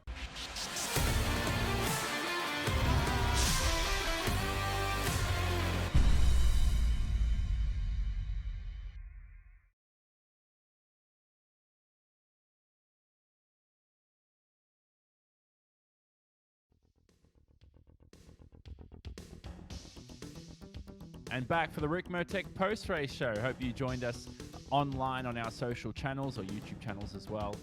And back for the Rick Motek post-race show. Hope you joined us online on our social channels or YouTube channels as well.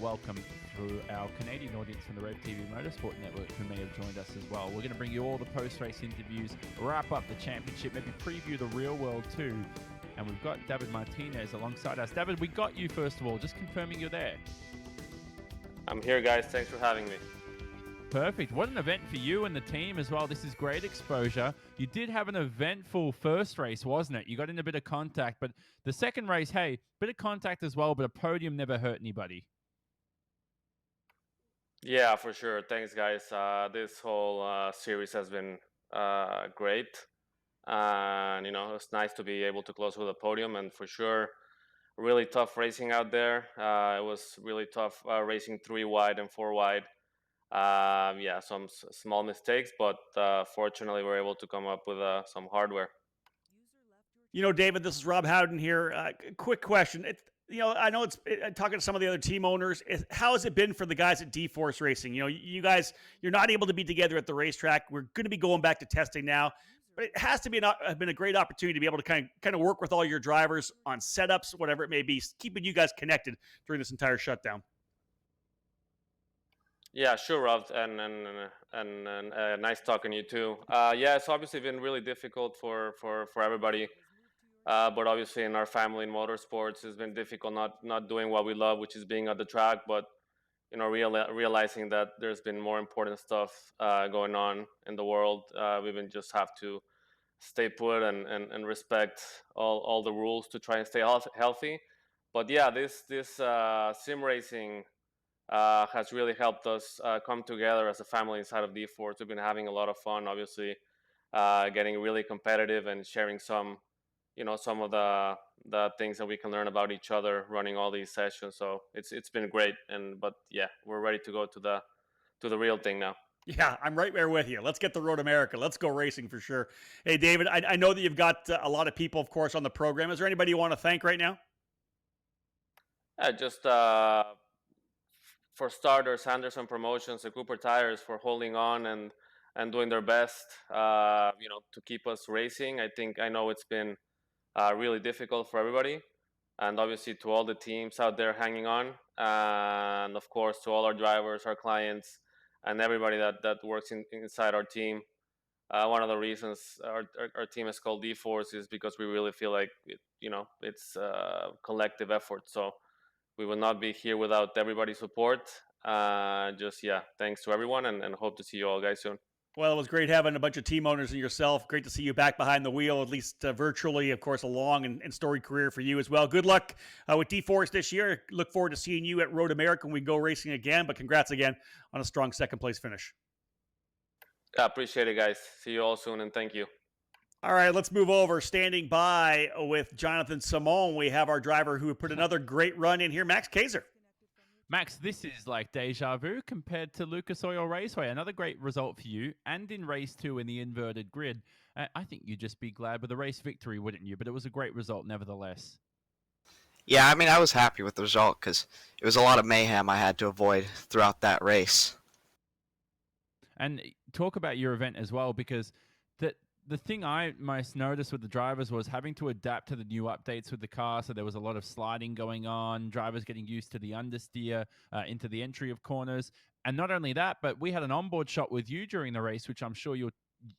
Welcome through our Canadian audience from the Rev TV Motorsport Network who may have joined us as well. We're going to bring you all the post-race interviews, wrap up the championship, maybe preview the real world too. And we've got David Martinez alongside us. David, we got you first of all, just confirming you're there.
I'm here, guys. Thanks for having me.
Perfect. What an event for you and the team as well. This is great exposure. You did have an eventful first race, wasn't it? You got in a bit of contact, but the second race, hey, bit of contact as well, but a podium never hurt anybody.
Yeah, for sure. Thanks, guys. This whole series has been great. And, it's nice to be able to close with a podium. And for sure, really tough racing out there. It was really tough racing 3 wide and 4 wide. Some small mistakes, but fortunately we're able to come up with some hardware.
David, this is Rob Howden here. Quick question. I know talking to some of the other team owners, how has it been for the guys at D-Force Racing? You guys, you're not able to be together at the racetrack. We're going to be going back to testing now, but it has to be have been a great opportunity to be able to kind of work with all your drivers on setups, whatever it may be, keeping you guys connected during this entire shutdown.
Yeah, sure, Rob, and nice talking to you too. It's obviously been really difficult for everybody, but obviously in our family in motorsports, it's been difficult not doing what we love, which is being at the track. But realizing that there's been more important stuff going on in the world, we just have to stay put and respect all the rules to try and stay healthy. But yeah, this sim racing has really helped us come together as a family inside of D-Force. We've been having a lot of fun, obviously, getting really competitive and sharing some of the things that we can learn about each other running all these sessions. So it's been great. But we're ready to go to the real thing now.
Yeah, I'm right there with you. Let's get the Road America. Let's go racing for sure. Hey, David, I know that you've got a lot of people, of course, on the program. Is there anybody you want to thank right now?
For starters, Anderson Promotions and Cooper Tires for holding on and doing their best, to keep us racing. I know it's been really difficult for everybody, and obviously to all the teams out there hanging on, and of course to all our drivers, our clients, and everybody that works inside our team. One of the reasons our team is called D-Force is because we really feel like it's a collective effort. So we will not be here without everybody's support. Thanks to everyone, and hope to see you all guys soon.
Well, it was great having a bunch of team owners and yourself. Great to see you back behind the wheel, at least virtually. Of course, a long and storied career for you as well. Good luck with D-Force this year. Look forward to seeing you at Road America when we go racing again. But congrats again on a strong second-place finish.
I appreciate it, guys. See you all soon, and thank you.
All right, let's move over. Standing by with Jonathan Simone, we have our driver who put another great run in here, Max Kaiser.
Max, this is like deja vu compared to Lucas Oil Raceway. Another great result for you, and in race 2 in the inverted grid. I think you'd just be glad with the race victory, wouldn't you? But it was a great result nevertheless.
Yeah, I was happy with the result because it was a lot of mayhem I had to avoid throughout that race.
And talk about your event as well, because the thing I most noticed with the drivers was having to adapt to the new updates with the car. So there was a lot of sliding going on, drivers getting used to the understeer into the entry of corners. And not only that, but we had an onboard shot with you during the race, which I'm sure you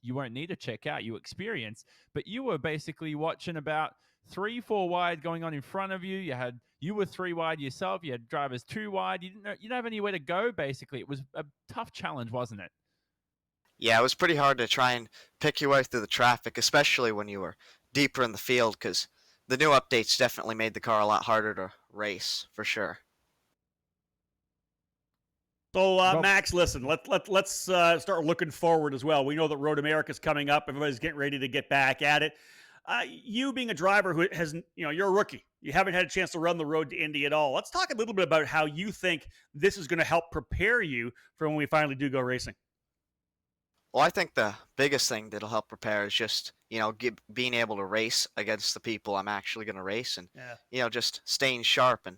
won't need to check out, you experience. But you were basically watching about 3-4 wide going on in front of you. You were 3 wide yourself. You had drivers 2 wide. You didn't have anywhere to go, basically. It was a tough challenge, wasn't it?
Yeah, it was pretty hard to try and pick your way through the traffic, especially when you were deeper in the field, because the new updates definitely made the car a lot harder to race, for sure.
So, Max, listen, let's start looking forward as well. We know that Road America's coming up. Everybody's getting ready to get back at it. You being a driver who has, you're a rookie. You haven't had a chance to run the Road to Indy at all. Let's talk a little bit about how you think this is going to help prepare you for when we finally do go racing.
Well, I think the biggest thing that'll help prepare is just, being able to race against the people I'm actually going to race and, just staying sharp and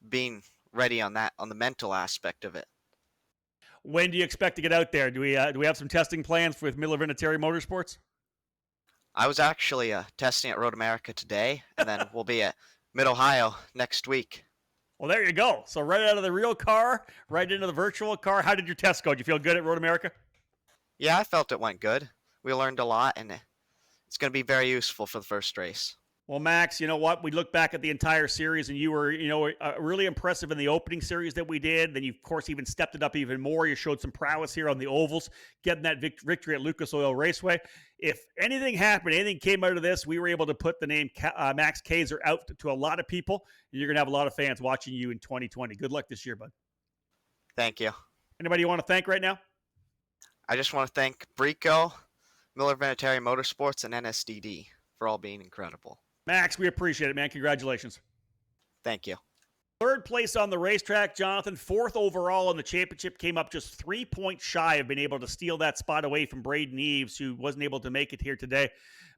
being ready on the mental aspect of it.
When do you expect to get out there? Do we have some testing plans with Miller Vinatieri Motorsports?
I was actually testing at Road America today, and then we'll be at Mid-Ohio next week.
Well, there you go. So right out of the real car, right into the virtual car. How did your test go? Did you feel good at Road America?
Yeah, I felt it went good. We learned a lot, and it's going to be very useful for the first race.
Well, Max, you know what? We look back at the entire series, and you were, really impressive in the opening series that we did. Then you, of course, even stepped it up even more. You showed some prowess here on the ovals, getting that victory at Lucas Oil Raceway. If anything happened, anything came out of this, we were able to put the name Max Kaiser out to a lot of people, and you're going to have a lot of fans watching you in 2020. Good luck this year, bud.
Thank you.
Anybody you want to thank right now?
I just want to thank Brico, Miller Vinatieri Motorsports, and NSDD for all being incredible.
Max, we appreciate it, man. Congratulations.
Thank you.
Third place on the racetrack, Jonathan. Fourth overall in the championship. Came up just 3 points shy of being able to steal that spot away from Braden Eves, who wasn't able to make it here today.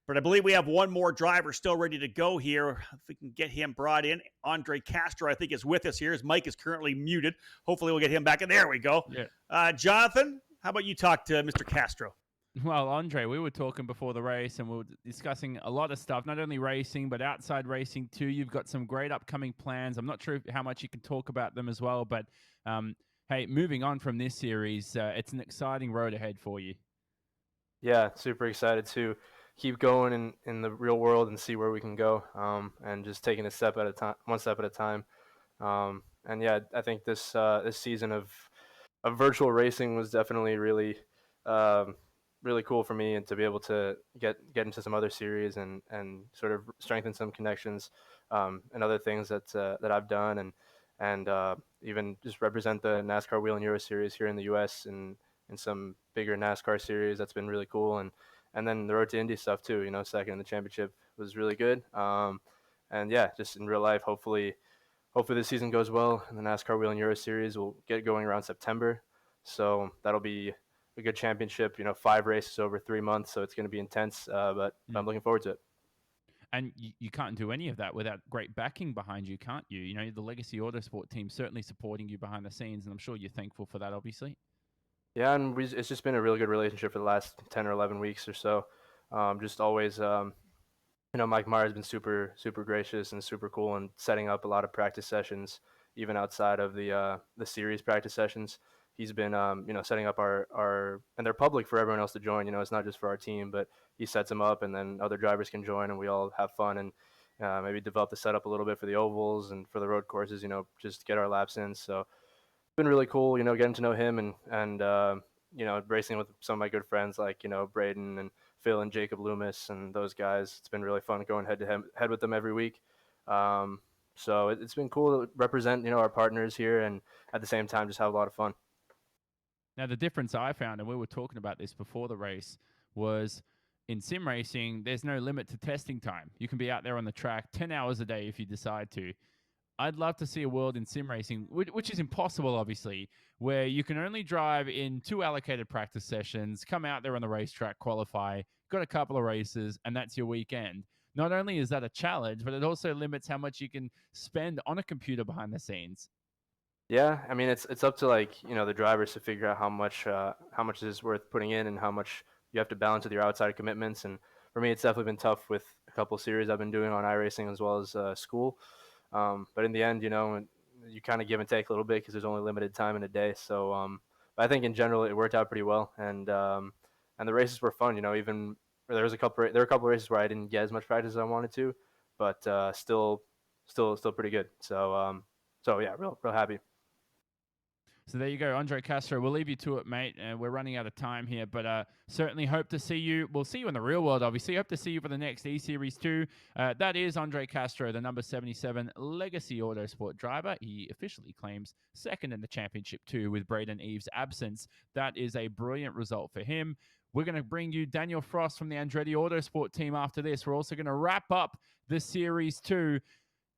But I believe we have one more driver still ready to go here. If we can get him brought in. Andre Castro, I think, is with us here. His mic is currently muted. Hopefully we'll get him back in. There we go.
Yeah.
Jonathan, how about you talk to Mr. Castro?
Well, Andre, we were talking before the race and we were discussing a lot of stuff, not only racing, but outside racing too. You've got some great upcoming plans. I'm not sure how much you can talk about them as well, but hey, moving on from this series, it's an exciting road ahead for you.
Yeah, super excited to keep going in the real world and see where we can go, and just taking a step at a time, one step at a time. And yeah, I think this season of virtual racing was definitely really cool for me, and to be able to get into some other series and sort of strengthen some connections and other things that I've done, and even just represent the NASCAR Wheel and Euro Series here in the U.S. and in some bigger NASCAR series. That's been really cool, and then the Road to Indy stuff too. Second in the championship was really good. And yeah, just in real life, hopefully this season goes well, and the NASCAR Wheel and Euro Series will get going around September. So that'll be a good championship, 5 races over 3 months. So it's going to be intense, but I'm looking forward to it.
And you can't do any of that without great backing behind you, can't you? The Legacy Autosport team certainly supporting you behind the scenes, and I'm sure you're thankful for that, obviously.
Yeah, and it's just been a really good relationship for the last 10 or 11 weeks or so. Just always, Mike Meyer has been super, super gracious and super cool, and setting up a lot of practice sessions, even outside of the series practice sessions. He's been, setting up our, and they're public for everyone else to join. It's not just for our team, but he sets them up, and then other drivers can join, and we all have fun and maybe develop the setup a little bit for the ovals and for the road courses. Just get our laps in. So it's been really cool, getting to know him and racing with some of my good friends like Braden and Phil and Jacob Loomis and those guys. It's been really fun going head to head with them every week. So it's been cool to represent our partners here, and at the same time just have a lot of fun.
Now, the difference I found, and we were talking about this before the race, was in sim racing, there's no limit to testing time. You can be out there on the track 10 hours a day if you decide to. I'd love to see a world in sim racing, which is impossible, obviously, where you can only drive in 2 allocated practice sessions, come out there on the racetrack, qualify, got a couple of races, and that's your weekend. Not only is that a challenge, but it also limits how much you can spend on a computer behind the scenes.
Yeah, I mean it's up to the drivers to figure out how much it is worth putting in and how much you have to balance with your outside commitments. And for me, it's definitely been tough with a couple of series I've been doing on iRacing as well as school. But in the end, you kind of give and take a little bit because there's only limited time in a day. So but I think in general it worked out pretty well, and the races were fun. Even there were a couple of races where I didn't get as much practice as I wanted to, but still pretty good. So yeah, real happy.
So there you go, Andre Castro. We'll leave you to it, mate. We're running out of time here, but certainly hope to see you. We'll see you in the real world, obviously. Hope to see you for the next eSeries 2. That is Andre Castro, the number 77 Legacy Autosport driver. He officially claims second in the championship 2 with Braden Eves' absence. That is a brilliant result for him. We're going to bring you Daniel Frost from the Andretti Autosport team after this. We're also going to wrap up the Series 2.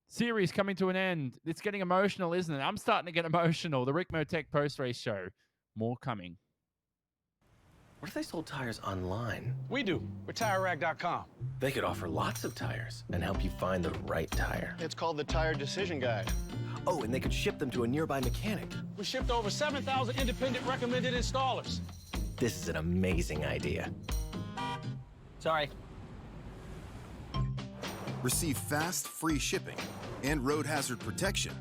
Series coming to an end. It's getting emotional, isn't it? I'm starting to get emotional. The Rick Motec post-race show. More coming.
What if they sold tires online?
We do. We're TireRack.com.
They could offer lots of tires and help you find the right tire.
It's called the Tire Decision Guide.
Oh, and they could ship them to a nearby mechanic.
We shipped over 7,000 independent recommended installers.
This is an amazing idea.
Sorry.
Receive fast, free shipping and road hazard protection,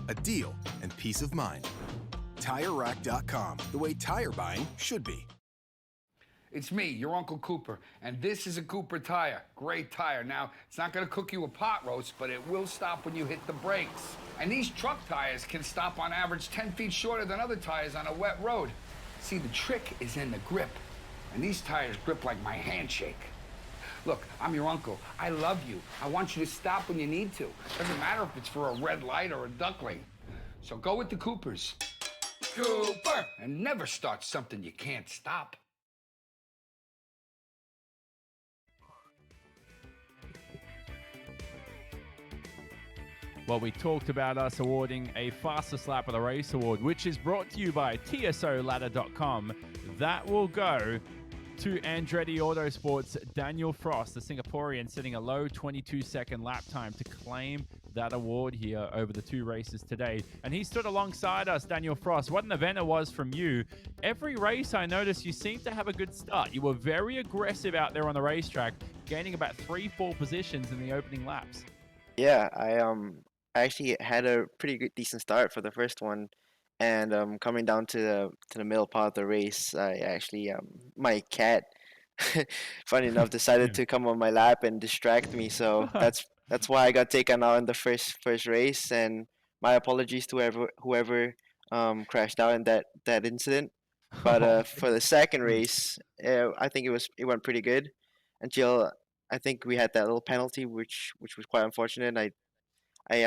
a deal, and peace of mind. TireRack.com, the way tire buying should be.
It's me, your Uncle Cooper, and this is a Cooper tire. Great tire. Now, it's not going to cook you a pot roast, but it will stop when you hit the brakes. And these truck tires can stop on average 10 feet shorter than other tires on a wet road. See, the trick is in the grip, and these tires grip like my handshake. Look, I'm your uncle. I love you. I want you to stop when you need to. Doesn't matter if it's for a red light or a duckling. So go with the Coopers. Cooper! And never start something you can't stop.
Well, we talked about us awarding a Fastest Lap of the Race award, which is brought to you by TSOladder.com. That will go to Andretti Autosport's Daniel Frost, the Singaporean, setting a low 22-second lap time to claim that award here over the 2 races today. And he stood alongside us, Daniel Frost. What an event it was from you. Every race, I noticed you seemed to have a good start. You were very aggressive out there on the racetrack, gaining about 3-4 positions in the opening laps.
Yeah, I actually had a pretty good, decent start for the first one. And coming down to the middle part of the race, I actually my cat, funny enough, decided to come on my lap and distract me. So that's why I got taken out in the first race. And my apologies to whoever crashed out in that incident. But for the second race, I think it went pretty good until I think we had that little penalty, which was quite unfortunate. I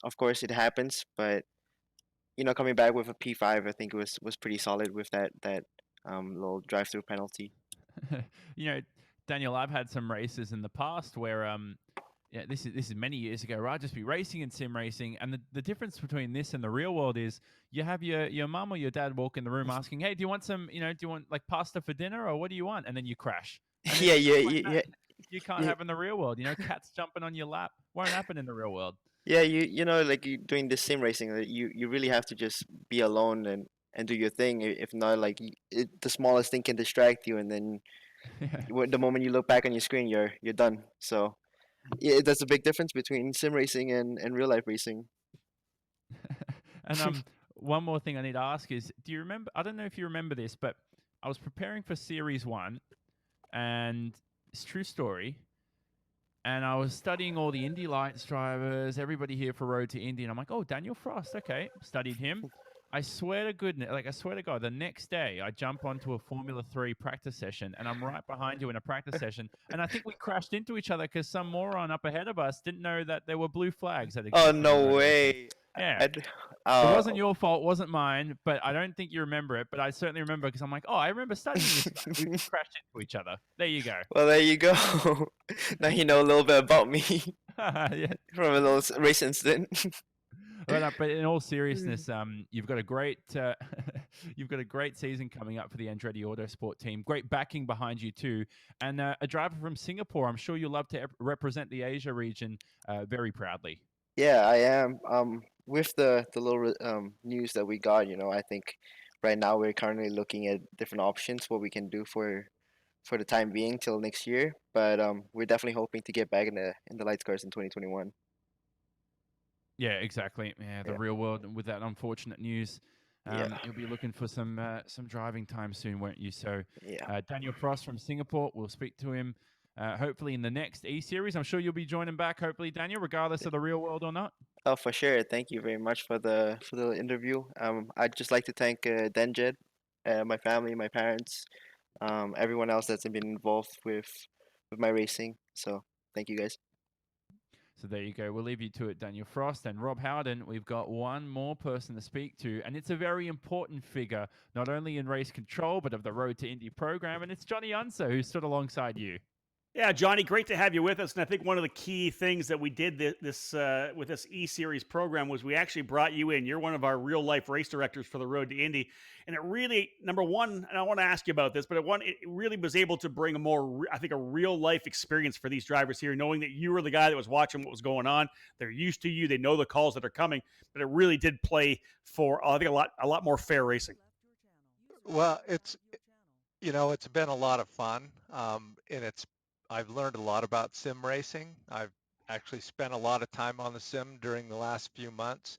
of course it happens, but coming back with a P5, I think it was pretty solid with that little drive-through penalty.
Daniel, I've had some races in the past where this is many years ago, right? Just be racing and sim racing, and the difference between this and the real world is you have your mum or your dad walk in the room asking, "Hey, do you want some? Do you want like pasta for dinner, or what do you want?" And then you crash.
Yeah.
You can't have in the real world. Cats jumping on your lap won't happen in the real world.
Yeah, like you doing this sim racing, you really have to just be alone and do your thing. If not, like the smallest thing can distract you, and then the moment you look back on your screen, you're done. So yeah, there's a big difference between sim racing and real life racing.
And one more thing I need to ask is, do you remember? I don't know if you remember this, but I was preparing for Series 1, and it's true story. And I was studying all the Indy Lights drivers, everybody here for Road to Indy. And I'm like, oh, Daniel Frost. Okay. Studied him. I swear to God, the next day I jump onto a Formula 3 practice session and I'm right behind you in a practice session. And I think we crashed into each other because some moron up ahead of us didn't know that there were blue flags.
Oh, no way.
Yeah. It wasn't your fault, wasn't mine, but I don't think you remember it. But I certainly remember because I'm like, oh, I remember studying this stuff. We crashed into each other. There you go.
Well, there you go. Now you know a little bit about me
yeah.
from a little race incident.
But in all seriousness, you've got a great season coming up for the Andretti Autosport team. Great backing behind you too, and a driver from Singapore. I'm sure you'll love to represent the Asia region very proudly.
Yeah, I am. With the little news that we got, I think right now we're currently looking at different options, what we can do for the time being till next year. But we're definitely hoping to get back in the lights cars in 2021.
Yeah, exactly. Yeah, the real world with that unfortunate news. You'll be looking for some driving time soon, won't you? So Daniel Frost from Singapore, we'll speak to him hopefully in the next eSeries. I'm sure you'll be joining back, hopefully, Daniel, regardless of the real world or not.
Oh, for sure. Thank you very much for the interview. I'd just like to thank Denjed, my family, my parents, everyone else that's been involved with my racing. So thank you guys.
So there you go. We'll leave you to it, Daniel Frost and Rob Howden. We've got one more person to speak to, and it's a very important figure, not only in race control, but of the Road to Indy program, and it's Johnny Unser, who stood alongside you.
Yeah, Johnny, great to have you with us. And I think one of the key things that we did this with this eSeries program was we actually brought you in. You're one of our real life race directors for the Road to Indy, and it really, number one, and I want to ask you about this, but it really was able to bring a real life experience for these drivers here, knowing that you were the guy that was watching what was going on. They're used to you. They know the calls that are coming, but it really did play for I think a lot more fair racing.
Well, it's been a lot of fun, and I've learned a lot about sim racing. I've actually spent a lot of time on the sim during the last few months,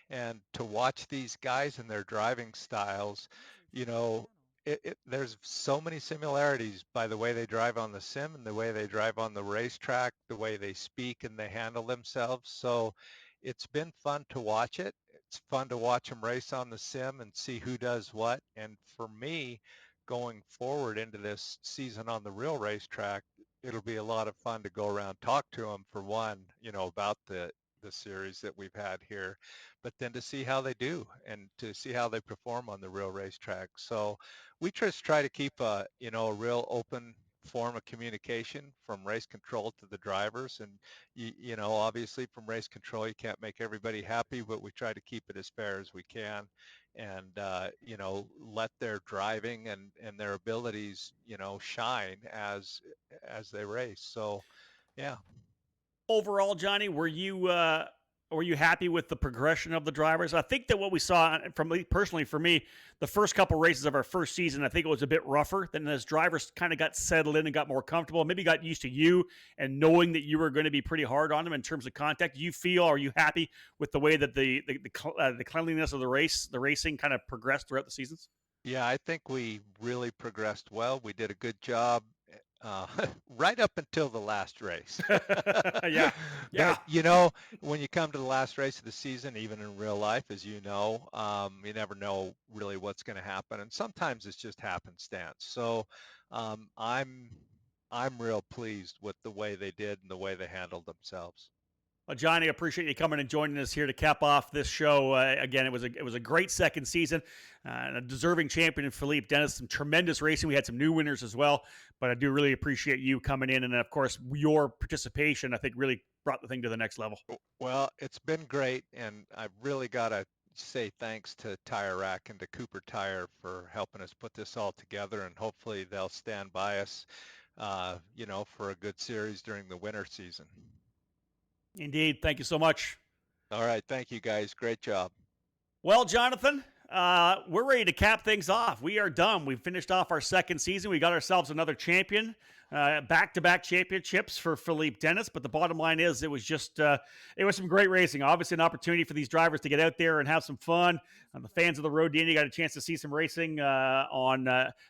and to watch these guys and their driving styles, there's so many similarities by the way they drive on the sim and the way they drive on the racetrack, the way they speak and they handle themselves. So it's been fun to watch it. It's fun to watch them race on the sim and see who does what. And for me, going forward into this season on the real racetrack, it'll be a lot of fun to go around, talk to them for one, about the series that we've had here, but then to see how they do and to see how they perform on the real racetrack. So we just try to keep a real open form of communication from race control to the drivers. And, obviously from race control, you can't make everybody happy, but we try to keep it as fair as we can and, let their driving and their abilities, shine as they race. So, yeah.
Overall, Johnny, were you happy with the progression of the drivers? I think that what we saw personally for me, the first couple races of our first season, I think it was a bit rougher. Then as drivers kind of got settled in and got more comfortable, maybe got used to you and knowing that you were going to be pretty hard on them in terms of contact. Are you happy with the way that the cleanliness of the racing kind of progressed throughout the seasons?
Yeah, I think we really progressed well. We did a good job right up until the last race.
Yeah.
But, when you come to the last race of the season, even in real life, as you never know really what's going to happen. And sometimes it's just happenstance. So I'm real pleased with the way they did and the way they handled themselves.
Well, Johnny, I appreciate you coming and joining us here to cap off this show. Again, it was a great second season, and a deserving champion in Philippe Dennis. Some tremendous racing. We had some new winners as well, but I do really appreciate you coming in, and of course, your participation, I think, really brought the thing to the next level.
Well, it's been great, and I've really got to say thanks to Tire Rack and to Cooper Tire for helping us put this all together, and hopefully they'll stand by us, for a good series during the winter season.
Indeed. Thank you so much.
All right. Thank you, guys. Great job.
Well, Jonathan, we're ready to cap things off. We are done. We've finished off our second season. We got ourselves another champion, back-to-back championships for Philippe Dennis. But the bottom line is it was some great racing. Obviously an opportunity for these drivers to get out there and have some fun. The fans of the Road to Indy got a chance to see some racing on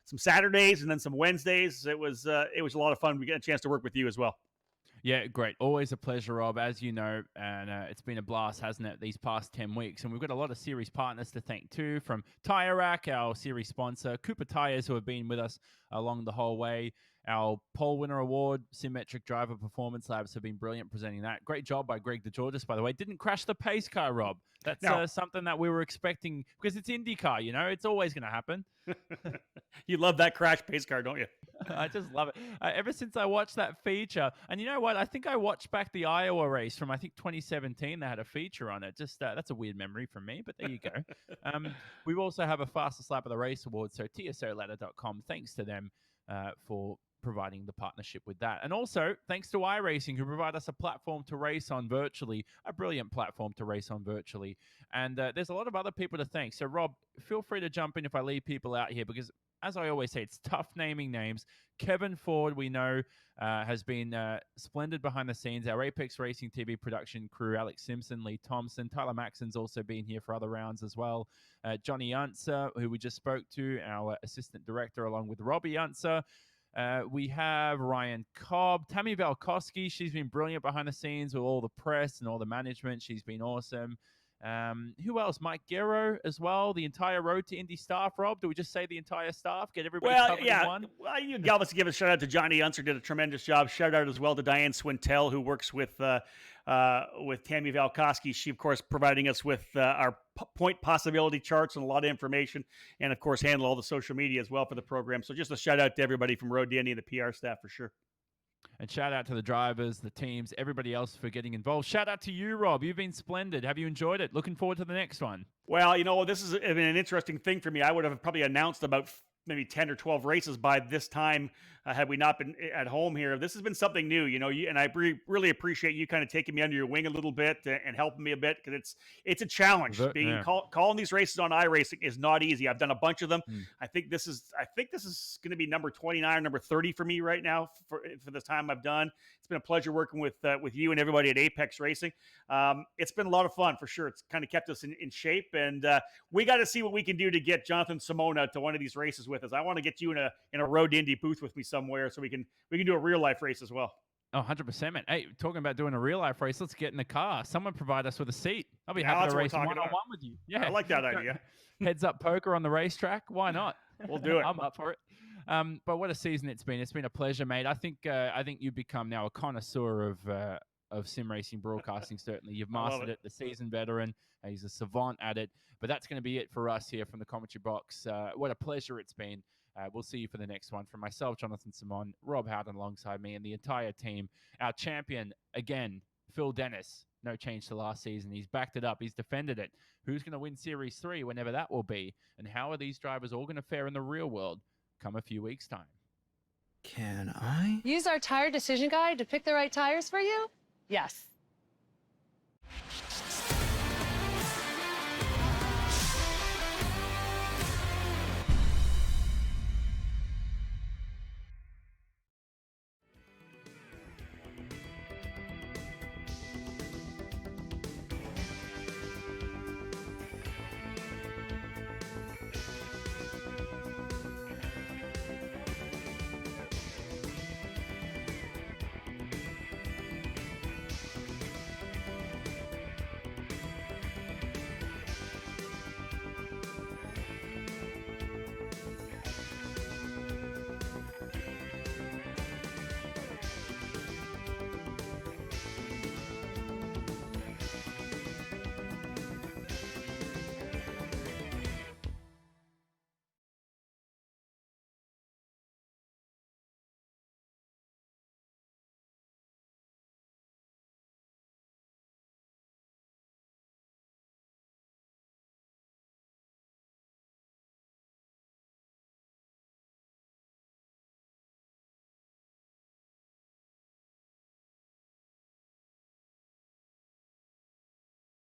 some Saturdays and then some Wednesdays. It was a lot of fun. We got a chance to work with you as well.
Yeah, great. Always a pleasure, Rob, as you know, and it's been a blast, hasn't it, these past 10 weeks? And we've got a lot of series partners to thank, too, from Tire Rack, our series sponsor, Cooper Tires, who have been with us along the whole way. Our Pole Winner Award, Symmetric Driver Performance Labs have been brilliant presenting that. Great job by Greg DeGeorgis, by the way. Didn't crash the pace car, Rob. That's something that we were expecting because it's IndyCar, it's always going to happen.
You love that crash pace car, don't you?
I just love it. Ever since I watched that feature, and you know what? I think I watched back the Iowa race from, 2017. They had a feature on it. Just that's a weird memory from me, but there you go. We also have a Fastest Lap of the Race award, so tsoladder.com. Thanks to them for providing the partnership with that. And also, thanks to iRacing, who provide us a platform to race on virtually, a brilliant platform to race on virtually. And there's a lot of other people to thank. So, Rob, feel free to jump in if I leave people out here, because as I always say, it's tough naming names. Kevin Ford, we know, has been splendid behind the scenes. Our Apex Racing TV production crew, Alex Simpson, Lee Thompson, Tyler Maxon's also been here for other rounds as well. Johnny Unser, who we just spoke to, our assistant director, along with Robbie Unser. We have Ryan Cobb, Tammy Valkoski. She's been brilliant behind the scenes with all the press and all the management. She's been awesome. Who else? Mike Guerrero as well. The entire Road to Indy staff, Rob. Do we just say the entire staff? Get everybody covered in one?
Well, you obviously give a shout out to Johnny Unser, did a tremendous job. Shout out as well to Diane Swintel, who works with Tammy Valkoski. She, of course, providing us with our point possibility charts and a lot of information, and of course, handle all the social media as well for the program. So just a shout out to everybody from Road to Indy and the PR staff for sure.
And shout out to the drivers, the teams, everybody else for getting involved. Shout out to you, Rob. You've been splendid. Have you enjoyed it? Looking forward to the next one.
Well, this is an interesting thing for me. I would have probably announced about maybe 10 or 12 races by this time had we not been at home here. This has been something new, and I really appreciate you kind of taking me under your wing a little bit and helping me a bit, because it's a challenge. Calling these races on iRacing is not easy. I've done a bunch of them. I think this is going to be number 29 or number 30 for me right now for this time I've done. It's been a pleasure working with you and everybody at Apex Racing. It's been a lot of fun for sure. It's kind of kept us in shape, and we got to see what we can do to get Jonathan Simona to one of these races with us. I want to get you in a Road to Indy booth with me somewhere so we can do a real life race as well.
Oh, 100%, man. Hey, talking about doing a real life race, let's get in the car. Someone provide us with a seat. I'll be happy to race one-on-one with you. Yeah,
I like that idea.
Heads up poker on the racetrack. Why not?
We'll do it.
I'm up for it. But what a season it's been. It's been a pleasure, mate. I think you've become now a connoisseur of sim racing broadcasting. Certainly, you've mastered it. The seasoned veteran. He's a savant at it. But that's going to be it for us here from the commentary box. What a pleasure it's been. We'll see you for the next one. From myself, Jonathan Simon, Rob Howden alongside me, and the entire team. Our champion, again, Phil Dennis. No change to last season. He's backed it up. He's defended it. Who's going to win Series 3 whenever that will be? And how are these drivers all going to fare in the real world come a few weeks' time?
Can I?
Use our tire decision guide to pick the right tires for you? Yes.